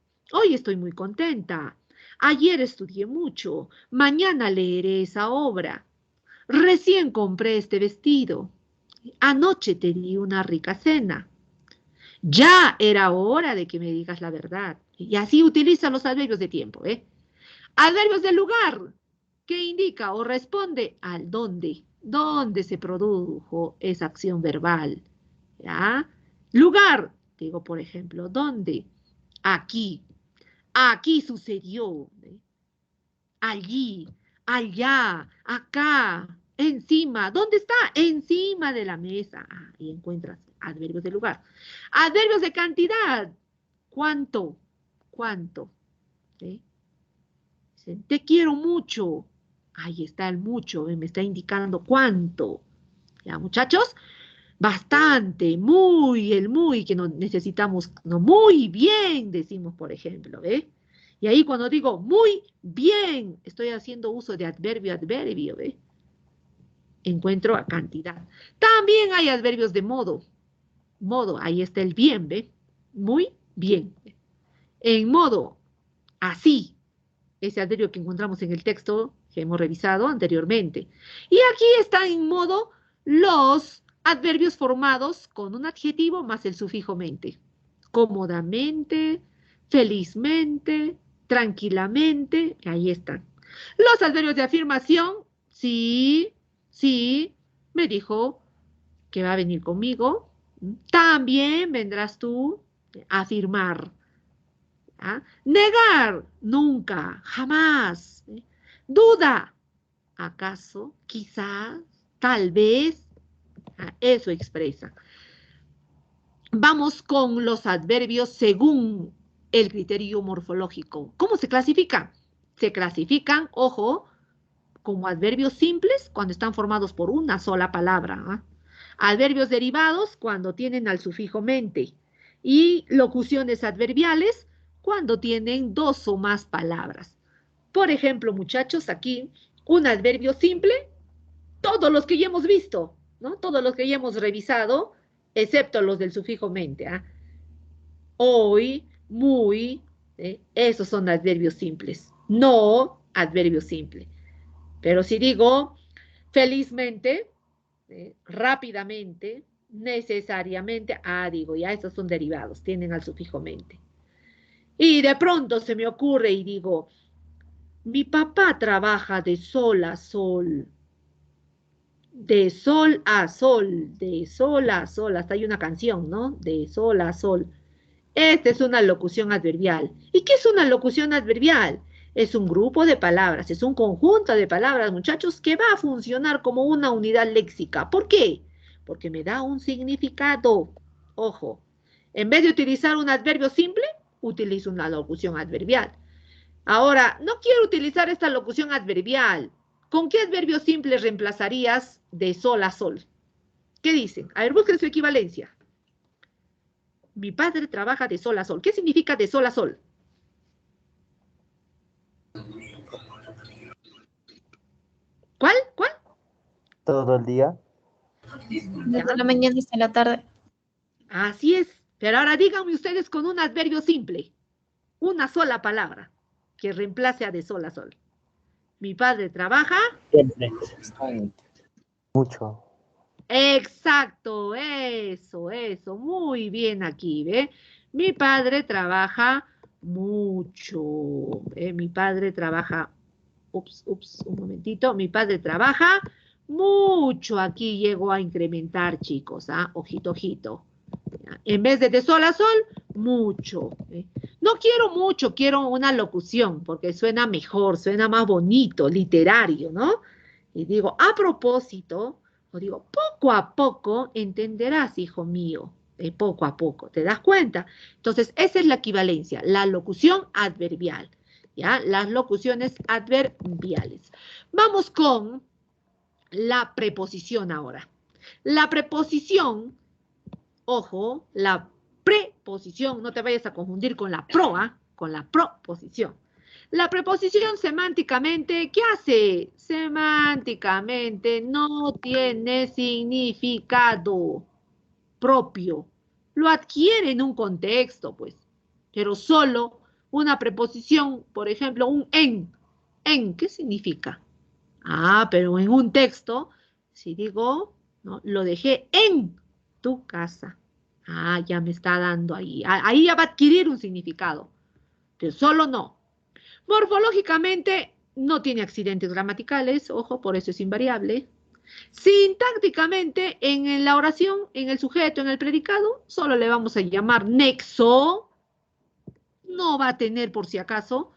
B: estoy muy contenta. Ayer estudié mucho, mañana leeré esa obra. Recién compré este vestido. Anoche te di una rica cena. Ya era hora de que me digas la verdad. Y así utiliza los adverbios de tiempo, ¿eh? Adverbios de lugar, que indica o responde al dónde. ¿Dónde se produjo esa acción verbal? ¿Ya? Lugar, digo por ejemplo, ¿dónde? Aquí. Aquí sucedió. Allí, allá, acá, encima. ¿Dónde está? Encima de la mesa. Ah, y encuentras adverbios de lugar. Adverbios de cantidad. ¿Cuánto? ¿Cuánto? ¿Sí? Te quiero mucho. Ahí está el mucho, me está indicando cuánto. ¿Ya, muchachos? Bastante, muy, el muy que necesitamos, no, muy bien, decimos, por ejemplo, ¿ve? Y ahí cuando digo muy bien, estoy haciendo uso de adverbio, ¿ve? Encuentro a cantidad. También hay adverbios de modo. Modo, ahí está el bien, ¿ve? Muy bien. En modo, así, ese adverbio que encontramos en el texto que hemos revisado anteriormente. Y aquí está en modo los adverbios formados con un adjetivo más el sufijo mente. Cómodamente, felizmente, tranquilamente, ahí están. Los adverbios de afirmación, sí, sí, me dijo que va a venir conmigo. También vendrás tú a afirmar. ¿Ah? Negar, nunca, jamás. Duda, acaso, quizás, tal vez. Eso expresa. Vamos con los adverbios según el criterio morfológico. ¿Cómo se clasifican? Se clasifican, ojo, como adverbios simples cuando están formados por una sola palabra. Adverbios derivados cuando tienen al sufijo mente. Y locuciones adverbiales cuando tienen dos o más palabras. Por ejemplo, muchachos, aquí un adverbio simple, todos los que ya hemos visto, ¿no? Todos los que ya hemos revisado, excepto los del sufijo mente. Hoy, muy, esos son adverbios simples. No, adverbio simple. Pero si digo felizmente, rápidamente, necesariamente, digo, ya esos son derivados, tienen al sufijo mente. Y de pronto se me ocurre y digo, mi papá trabaja de sol a sol. De sol a sol, de sol a sol, hasta hay una canción, ¿no? De sol a sol. Esta es una locución adverbial. ¿Y qué es una locución adverbial? Es un grupo de palabras, es un conjunto de palabras, muchachos, que va a funcionar como una unidad léxica. ¿Por qué? Porque me da un significado. Ojo, en vez de utilizar un adverbio simple, utilizo una locución adverbial. Ahora, no quiero utilizar esta locución adverbial. ¿Con qué adverbio simple reemplazarías de sol a sol? ¿Qué dicen? A ver, busquen su equivalencia. Mi padre trabaja de sol a sol. ¿Qué significa de sol a sol? ¿Cuál? ¿Cuál?
E: Todo el día.
F: Desde la mañana hasta la tarde.
B: Así es. Pero ahora díganme ustedes con un adverbio simple. Una sola palabra que reemplace a de sol a sol. Mi padre trabaja.
E: Mucho.
B: Exacto, eso. Muy bien aquí, ¿ve? Mi padre trabaja mucho. Mi padre trabaja. Un momentito. Mi padre trabaja mucho. Aquí llego a incrementar, chicos. Ojito, ojito. En vez de sol a sol, mucho. No quiero mucho, quiero una locución, porque suena mejor, suena más bonito, literario, ¿no? Y digo, a propósito, o digo, poco a poco entenderás, hijo mío, poco a poco, ¿te das cuenta? Entonces, esa es la equivalencia, la locución adverbial, ¿ya? Las locuciones adverbiales. Vamos con la preposición ahora. La preposición, ojo, la preposición, no te vayas a confundir con la con la proposición. La preposición semánticamente, ¿qué hace? Semánticamente no tiene significado propio. Lo adquiere en un contexto, pues. Pero solo una preposición, por ejemplo, un en. ¿En qué significa? Pero en un texto, si digo, ¿no? Lo dejé en tu casa. Ya me está dando ahí. Ahí ya va a adquirir un significado. Pero solo no. Morfológicamente no tiene accidentes gramaticales, ojo, por eso es invariable. Sintácticamente, en la oración, en el sujeto, en el predicado, solo le vamos a llamar nexo. No va a tener, por si acaso,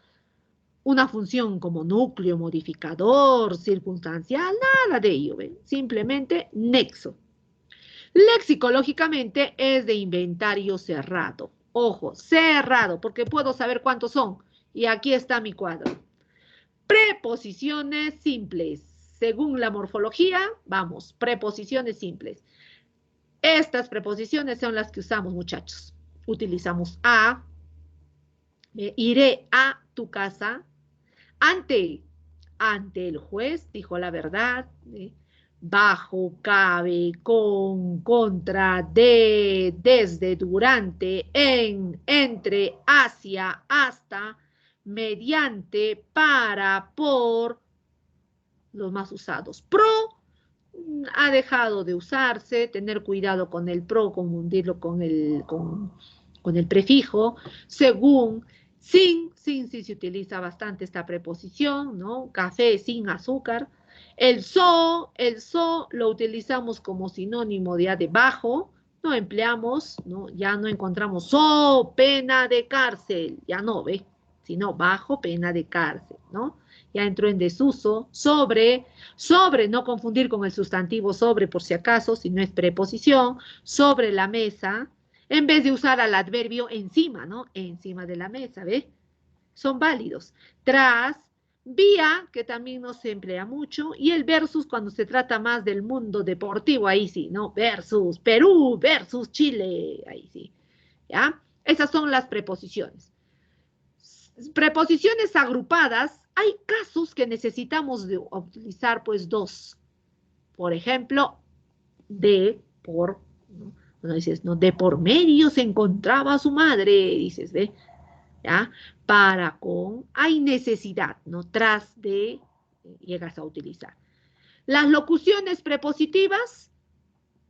B: una función como núcleo, modificador, circunstancial, nada de ello, ¿ven? Simplemente nexo. Lexicológicamente es de inventario cerrado. Ojo, cerrado, porque puedo saber cuántos son. Y aquí está mi cuadro. Preposiciones simples. Según la morfología, vamos, preposiciones simples. Estas preposiciones son las que usamos, muchachos. Utilizamos a, iré a tu casa, ante el juez, dijo la verdad, bajo, cabe, con, contra, de, desde, durante, en, entre, hacia, hasta, mediante, para, por, los más usados. Pro ha dejado de usarse, tener cuidado con el pro, confundirlo con el prefijo, según, sin se utiliza bastante esta preposición, ¿no? Café sin azúcar. El so lo utilizamos como sinónimo de bajo, no empleamos, ¿no? Ya no encontramos pena de cárcel, ya no, ¿ve? Sino bajo pena de cárcel, ¿no? ya entró en desuso. Sobre, no confundir con el sustantivo sobre por si acaso, si no es preposición, sobre la mesa, en vez de usar al adverbio encima, ¿no? Encima de la mesa, ¿ve? Son válidos. Tras, vía, que también no se emplea mucho, y el versus cuando se trata más del mundo deportivo, ahí sí, ¿no? Versus Perú, versus Chile, ahí sí, ¿ya? Esas son las preposiciones. Preposiciones agrupadas, hay casos que necesitamos de utilizar pues dos. Por ejemplo, de por, ¿no? Cuando dices, no, de por medio se encontraba su madre, dices, ¿ve? ¿Ya? Para con, hay necesidad, ¿no? Tras de, llegas a utilizar. Las locuciones prepositivas,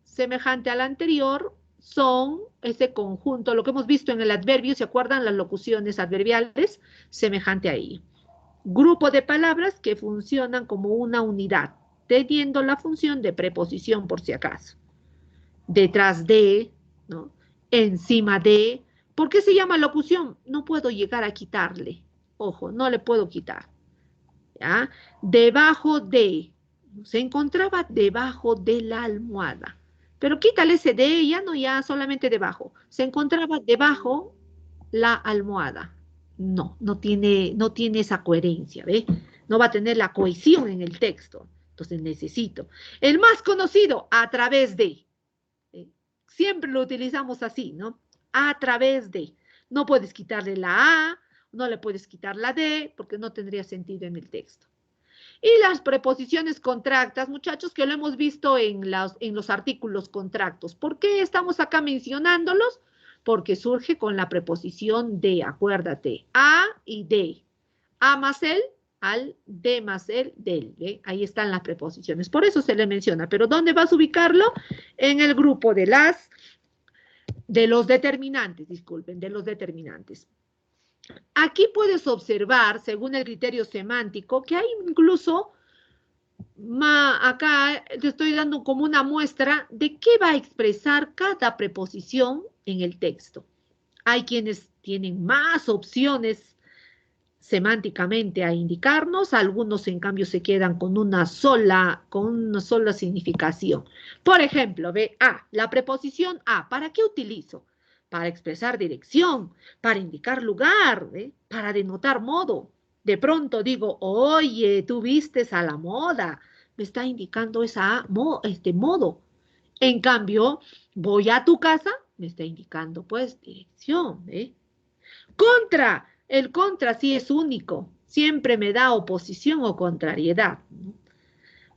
B: semejante a la anterior, son ese conjunto, lo que hemos visto en el adverbio, ¿se acuerdan? Las locuciones adverbiales, semejante a ello. Grupo de palabras que funcionan como una unidad, teniendo la función de preposición por si acaso. Detrás de, ¿no? Encima de. ¿Por qué se llama locución? No puedo llegar a quitarle. Ojo, no le puedo quitar. ¿Ya? Debajo de. Se encontraba debajo de la almohada. Pero quítale ese de, ya no, ya solamente debajo. Se encontraba debajo la almohada. No, no tiene esa coherencia, ¿ve? No va a tener la cohesión en el texto. Entonces necesito. El más conocido, a través de. Siempre lo utilizamos así, ¿no? A través de. No puedes quitarle la A, no le puedes quitar la D, porque no tendría sentido en el texto. Y las preposiciones contractas, muchachos, que lo hemos visto en los artículos contractos. ¿Por qué estamos acá mencionándolos? Porque surge con la preposición de, acuérdate, a y de. A más el, al, de más el, del. ¿Ve? Ahí están las preposiciones. Por eso se le menciona. ¿Pero dónde vas a ubicarlo? En el grupo de los determinantes, disculpen, de los determinantes. Aquí puedes observar, según el criterio semántico, que hay incluso, acá te estoy dando como una muestra de qué va a expresar cada preposición en el texto. Hay quienes tienen más opciones semánticamente a indicarnos, algunos en cambio se quedan con una sola significación. Por ejemplo, ve A, la preposición a, ¿para qué utilizo? Para expresar dirección, para indicar lugar, ¿ve? Para denotar modo. De pronto digo, oye, tú vistes a la moda, me está indicando modo. En cambio, voy a tu casa, me está indicando pues dirección, ¿ve? Contra. El contra sí es único, siempre me da oposición o contrariedad, ¿no?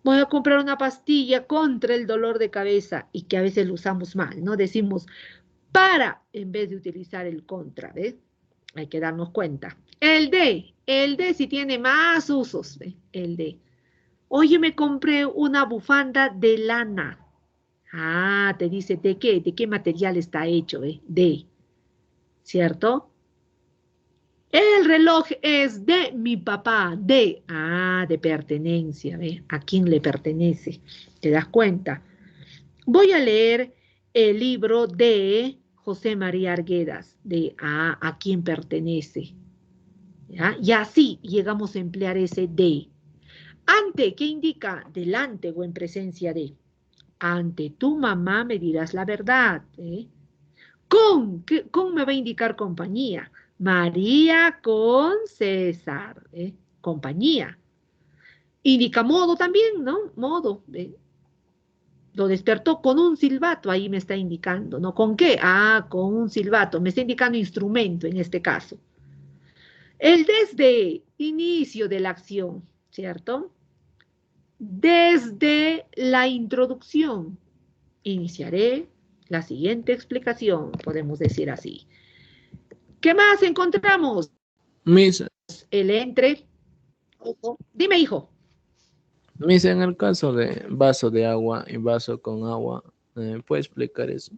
B: Voy a comprar una pastilla contra el dolor de cabeza y que a veces lo usamos mal, ¿no? Decimos para en vez de utilizar el contra, ¿ves? Hay que darnos cuenta. El de sí tiene más usos, ¿ves? El de. Oye, me compré una bufanda de lana. Ah, te dice de qué material está hecho, ¿ves? De, ¿cierto? El reloj es de mi papá, de pertenencia, ¿ve? ¿A quién le pertenece? ¿Te das cuenta? Voy a leer el libro de José María Arguedas, de a quién pertenece. ¿Ya? Y así llegamos a emplear ese de. Ante, ¿qué indica? Delante o en presencia de. Ante tu mamá me dirás la verdad, ¿eh? Con me va a indicar compañía. María con César, ¿eh? Compañía. Indica modo también, ¿no? Modo, ¿eh? Lo despertó con un silbato, ahí me está indicando, ¿no? ¿Con qué? Con un silbato, me está indicando instrumento en este caso. El desde, inicio de la acción, ¿cierto? Desde la introducción, iniciaré la siguiente explicación, podemos decir así. ¿Qué más encontramos?
C: Miss,
B: El entre. Ojo. Dime, hijo.
C: Miss, en el caso de vaso de agua y vaso con agua, ¿puede explicar eso?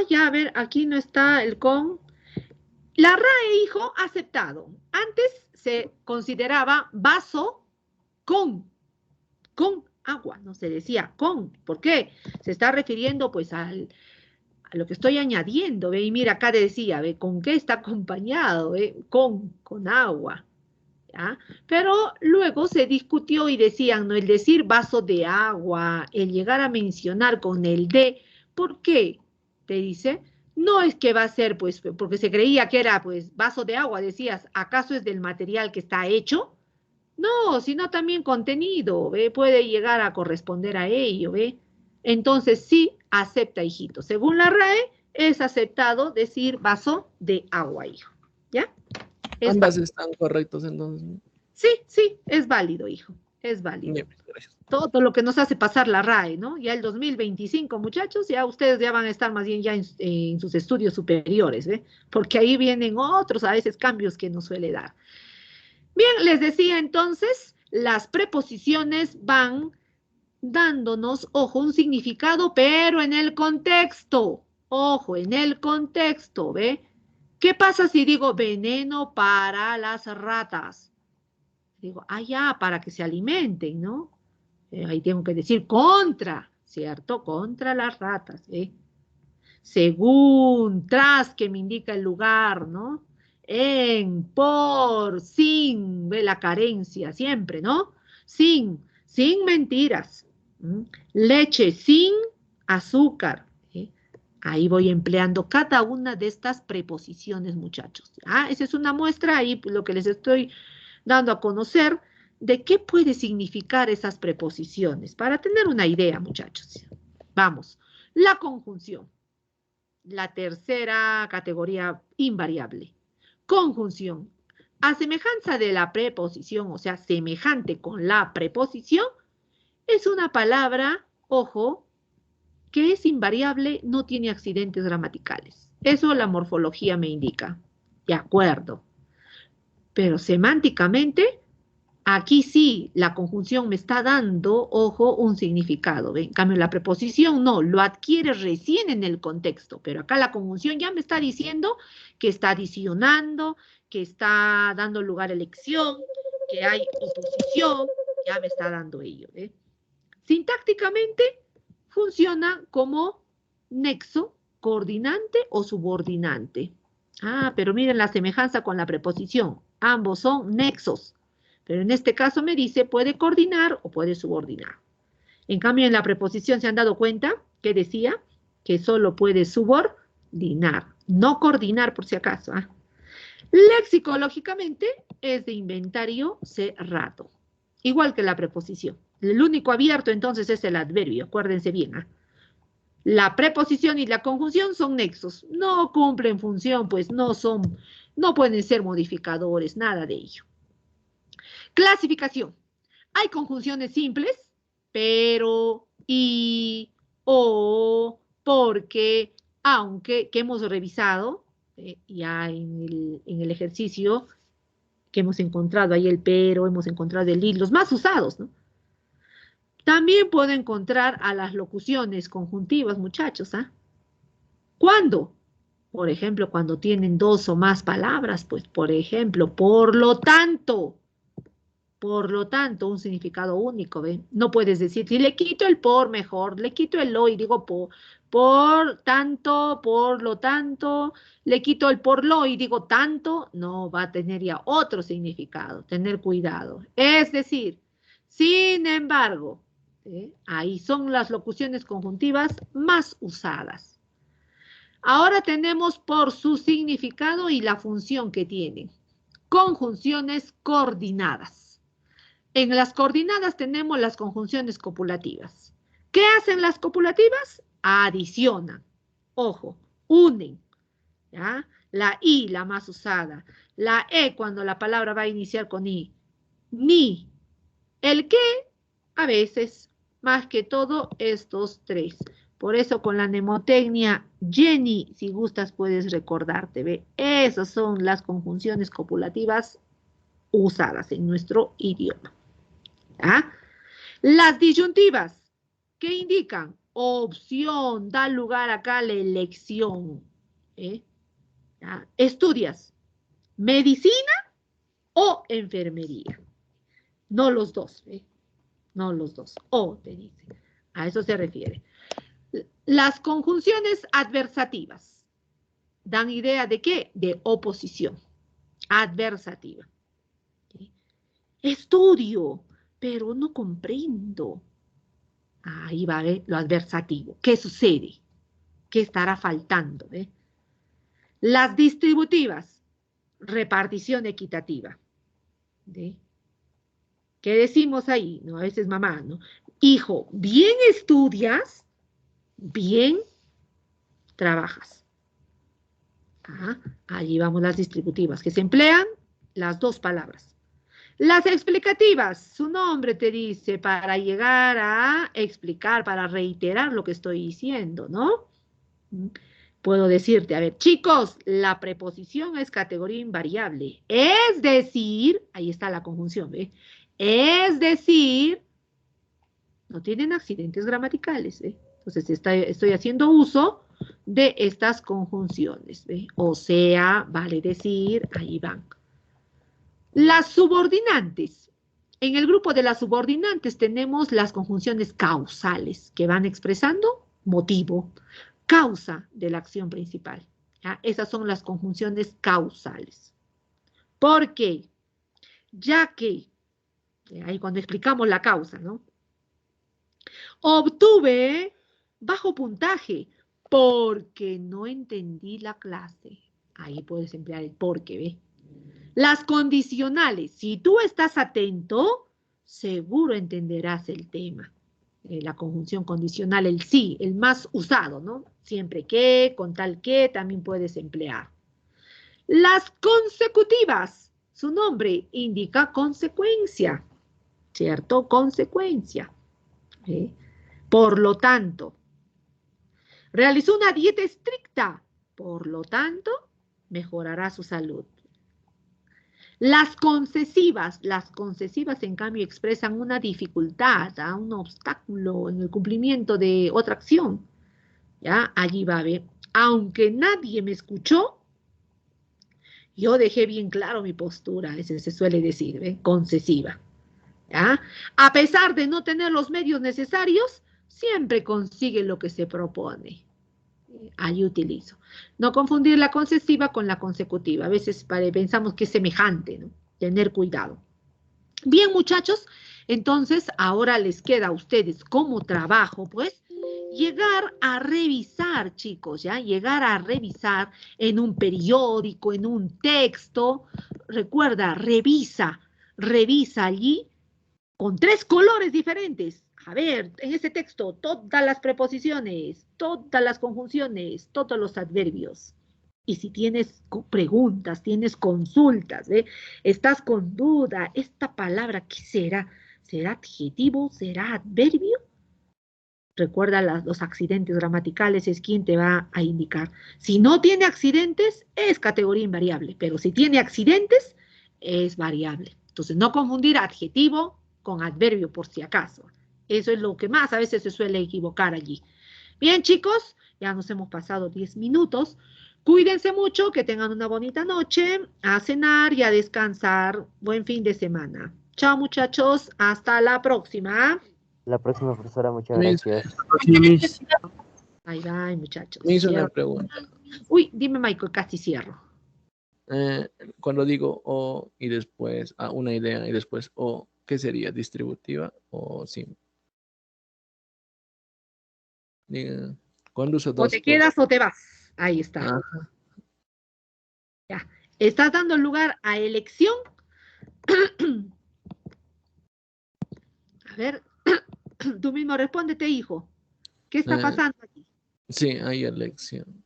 B: Ya, a ver, aquí no está el con. La RAE, hijo, aceptado. Antes se consideraba vaso con agua, no se decía con. ¿Por qué? Se está refiriendo pues a lo que estoy añadiendo, ¿ve? Y mira, acá decía, ¿ve? ¿Con qué está acompañado? ¿Ve? Con agua. ¿ya? Pero luego se discutió y decían, ¿no? El decir vaso de agua, el llegar a mencionar con el de, ¿por qué? Te dice, no es que va a ser, pues, porque se creía que era, pues, vaso de agua, decías, ¿acaso es del material que está hecho? No, sino también contenido, ¿ve? Puede llegar a corresponder a ello, ¿ve? Entonces sí acepta, hijito. Según la RAE, es aceptado decir vaso de agua, hijo. ¿Ya? Es
C: Ambas
B: válido.
C: están correctos entonces.
B: Sí, sí, es válido, hijo. Es válido.
C: Bien, gracias.
B: Todo lo que nos hace pasar la RAE, ¿no? Ya el 2025, muchachos, ya ustedes ya van a estar más bien ya en sus estudios superiores, ¿ve? Porque ahí vienen otros, a veces, cambios que nos suele dar. Bien, les decía entonces, las preposiciones van dándonos, ojo, un significado, pero en el contexto. Ojo, en el contexto, ¿ve? ¿Qué pasa si digo veneno para las ratas? Digo, ya, para que se alimenten, ¿no? Ahí tengo que decir contra, ¿cierto? Contra las ratas, ¿eh? Según, tras, que me indica el lugar, ¿no? En, por, sin, ve la carencia, siempre, ¿no? Sin mentiras. Leche, sin azúcar. Ahí voy empleando cada una de estas preposiciones, muchachos. Esa es una muestra ahí, lo que les estoy dando a conocer de qué puede significar esas preposiciones, para tener una idea, muchachos. Vamos, la conjunción. La tercera categoría invariable. Conjunción. A semejanza de la preposición, o sea, semejante con la preposición, es una palabra, ojo, que es invariable, no tiene accidentes gramaticales. Eso la morfología me indica. De acuerdo. Pero semánticamente, aquí sí, la conjunción me está dando, ojo, un significado. ¿Ve? En cambio, la preposición no, lo adquiere recién en el contexto, pero acá la conjunción ya me está diciendo que está adicionando, que está dando lugar a elección, que hay oposición, ya me está dando ello. ¿Ve? Sintácticamente, funciona como nexo, coordinante o subordinante. Pero miren la semejanza con la preposición. Ambos son nexos. Pero en este caso me dice puede coordinar o puede subordinar. En cambio, en la preposición se han dado cuenta que decía que solo puede subordinar, no coordinar por si acaso. Lexicológicamente es de inventario cerrado, igual que la preposición. El único abierto entonces es el adverbio, acuérdense bien. La preposición y la conjunción son nexos, no cumplen función, pues no pueden ser modificadores, nada de ello. Clasificación. Hay conjunciones simples, pero, y, o, porque, aunque, que hemos revisado ya en el ejercicio, que hemos encontrado ahí el pero, hemos encontrado el y, los más usados, ¿no? También puedo encontrar a las locuciones conjuntivas, muchachos, ¿Cuándo? Por ejemplo, cuando tienen dos o más palabras, pues, por ejemplo, por lo tanto, un significado único, ¿ven? No puedes decir, si le quito el por, mejor, le quito el lo y digo por tanto, por lo tanto, le quito el por lo y digo tanto, no, va a tener ya otro significado, tener cuidado. Es decir, sin embargo, ahí son las locuciones conjuntivas más usadas. Ahora tenemos por su significado y la función que tienen. Conjunciones coordinadas. En las coordinadas tenemos las conjunciones copulativas. ¿Qué hacen las copulativas? Adicionan. Ojo, unen. ¿Ya? La I, la más usada. La E, cuando la palabra va a iniciar con I. Ni. El qué, a veces, más que todo, estos tres. Por eso con la mnemotecnia Jenny, si gustas puedes recordarte, ¿ve? Esas son las conjunciones copulativas usadas en nuestro idioma. Las disyuntivas, ¿qué indican? Opción, da lugar acá a la elección. Estudias, medicina o enfermería. No los dos, no los dos. O te dice. A eso se refiere. Las conjunciones adversativas dan idea de qué? De oposición. Adversativa. Estudio, pero no comprendo. Ahí va, ¿ve? Lo adversativo. ¿Qué sucede? ¿Qué estará faltando? ¿Ve? Las distributivas, repartición equitativa. ¿Ve? ¿Qué decimos ahí? ¿No? A veces mamá, ¿no? Hijo, bien estudias, bien trabajas. Allí vamos las distributivas, que se emplean las dos palabras. Las explicativas, su nombre te dice para llegar a explicar, para reiterar lo que estoy diciendo, ¿no? Puedo decirte, a ver, chicos, la preposición es categoría invariable. Es decir, ahí está la conjunción, ¿ve? Es decir, no tienen accidentes gramaticales, ¿ve? Entonces estoy haciendo uso de estas conjunciones, ¿ve? O sea, vale decir, ahí van. Las subordinantes. En el grupo de las subordinantes tenemos las conjunciones causales que van expresando motivo, causa de la acción principal. ¿Ya? Esas son las conjunciones causales. ¿Por qué? Ya que, ahí cuando explicamos la causa, ¿no? Obtuve bajo puntaje porque no entendí la clase. Ahí puedes emplear el porque, ¿ve? Las condicionales, si tú estás atento, seguro entenderás el tema. La conjunción condicional, el sí, el más usado, ¿no? Siempre que, con tal que, también puedes emplear. Las consecutivas, su nombre indica consecuencia, ¿cierto? Consecuencia. Por lo tanto, realizó una dieta estricta, por lo tanto, mejorará su salud. Las concesivas en cambio expresan una dificultad, un obstáculo en el cumplimiento de otra acción. ¿Ya? Allí va a ver, aunque nadie me escuchó, yo dejé bien claro mi postura, ese se suele decir, ¿ve? Concesiva. ¿Ya? A pesar de no tener los medios necesarios, siempre consigue lo que se propone. Ahí utilizo. No confundir la concesiva con la consecutiva. A veces pensamos que es semejante, ¿no? Tener cuidado. Bien, muchachos, entonces ahora les queda a ustedes como trabajo, pues, llegar a revisar, chicos, ¿ya? Llegar a revisar en un periódico, en un texto. Recuerda, revisa allí con 3 colores diferentes. A ver, en ese texto, todas las preposiciones, todas las conjunciones, todos los adverbios. Y si tienes preguntas, tienes consultas, ¿eh? Estás con duda, ¿esta palabra qué será? ¿Será adjetivo? ¿Será adverbio? Recuerda los accidentes gramaticales, es quien te va a indicar. Si no tiene accidentes, es categoría invariable, pero si tiene accidentes, es variable. Entonces, no confundir adjetivo con adverbio por si acaso. Eso es lo que más a veces se suele equivocar allí. Bien, chicos, ya nos hemos pasado 10 minutos. Cuídense mucho, que tengan una bonita noche, a cenar y a descansar. Buen fin de semana. Chao, muchachos, hasta la próxima.
E: La próxima, profesora, muchas
C: Miss,
E: gracias.
A: Miss.
B: Bye, bye, muchachos.
C: me hizo una
B: Cierro.
C: pregunta.
B: Uy, dime, Michael, casi cierro.
C: Cuando digo o y después una idea y después o, ¿qué sería? ¿Distributiva o simple? Diga, cuando uso
B: O
C: dos.
B: te quedas o te vas. Ahí está.
C: Ajá.
B: Ya. Estás dando lugar a elección. A ver, tú mismo respóndete, hijo. ¿Qué está pasando aquí?
C: Sí, hay elección.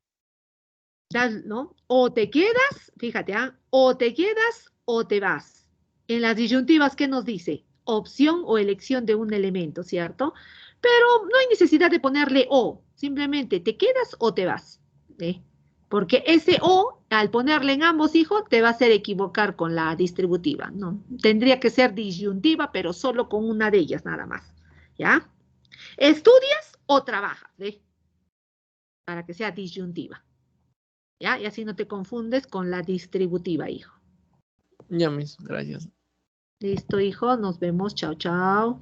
B: ¿No? O te quedas, fíjate, o te quedas o te vas. En las disyuntivas, ¿qué nos dice? Opción o elección de un elemento, ¿cierto? Pero no hay necesidad de ponerle o, simplemente te quedas o te vas. ¿Eh? Porque ese o, al ponerle en ambos, hijos, te va a hacer equivocar con la distributiva, ¿no? Tendría que ser disyuntiva, pero solo con una de ellas nada más, ¿ya? ¿Estudias o trabajas? ¿Eh? Para que sea disyuntiva. ¿Ya? Y así no te confundes con la distributiva, hijo.
C: Ya, mis, gracias.
B: Listo, hijo. Nos vemos. Chao, chao.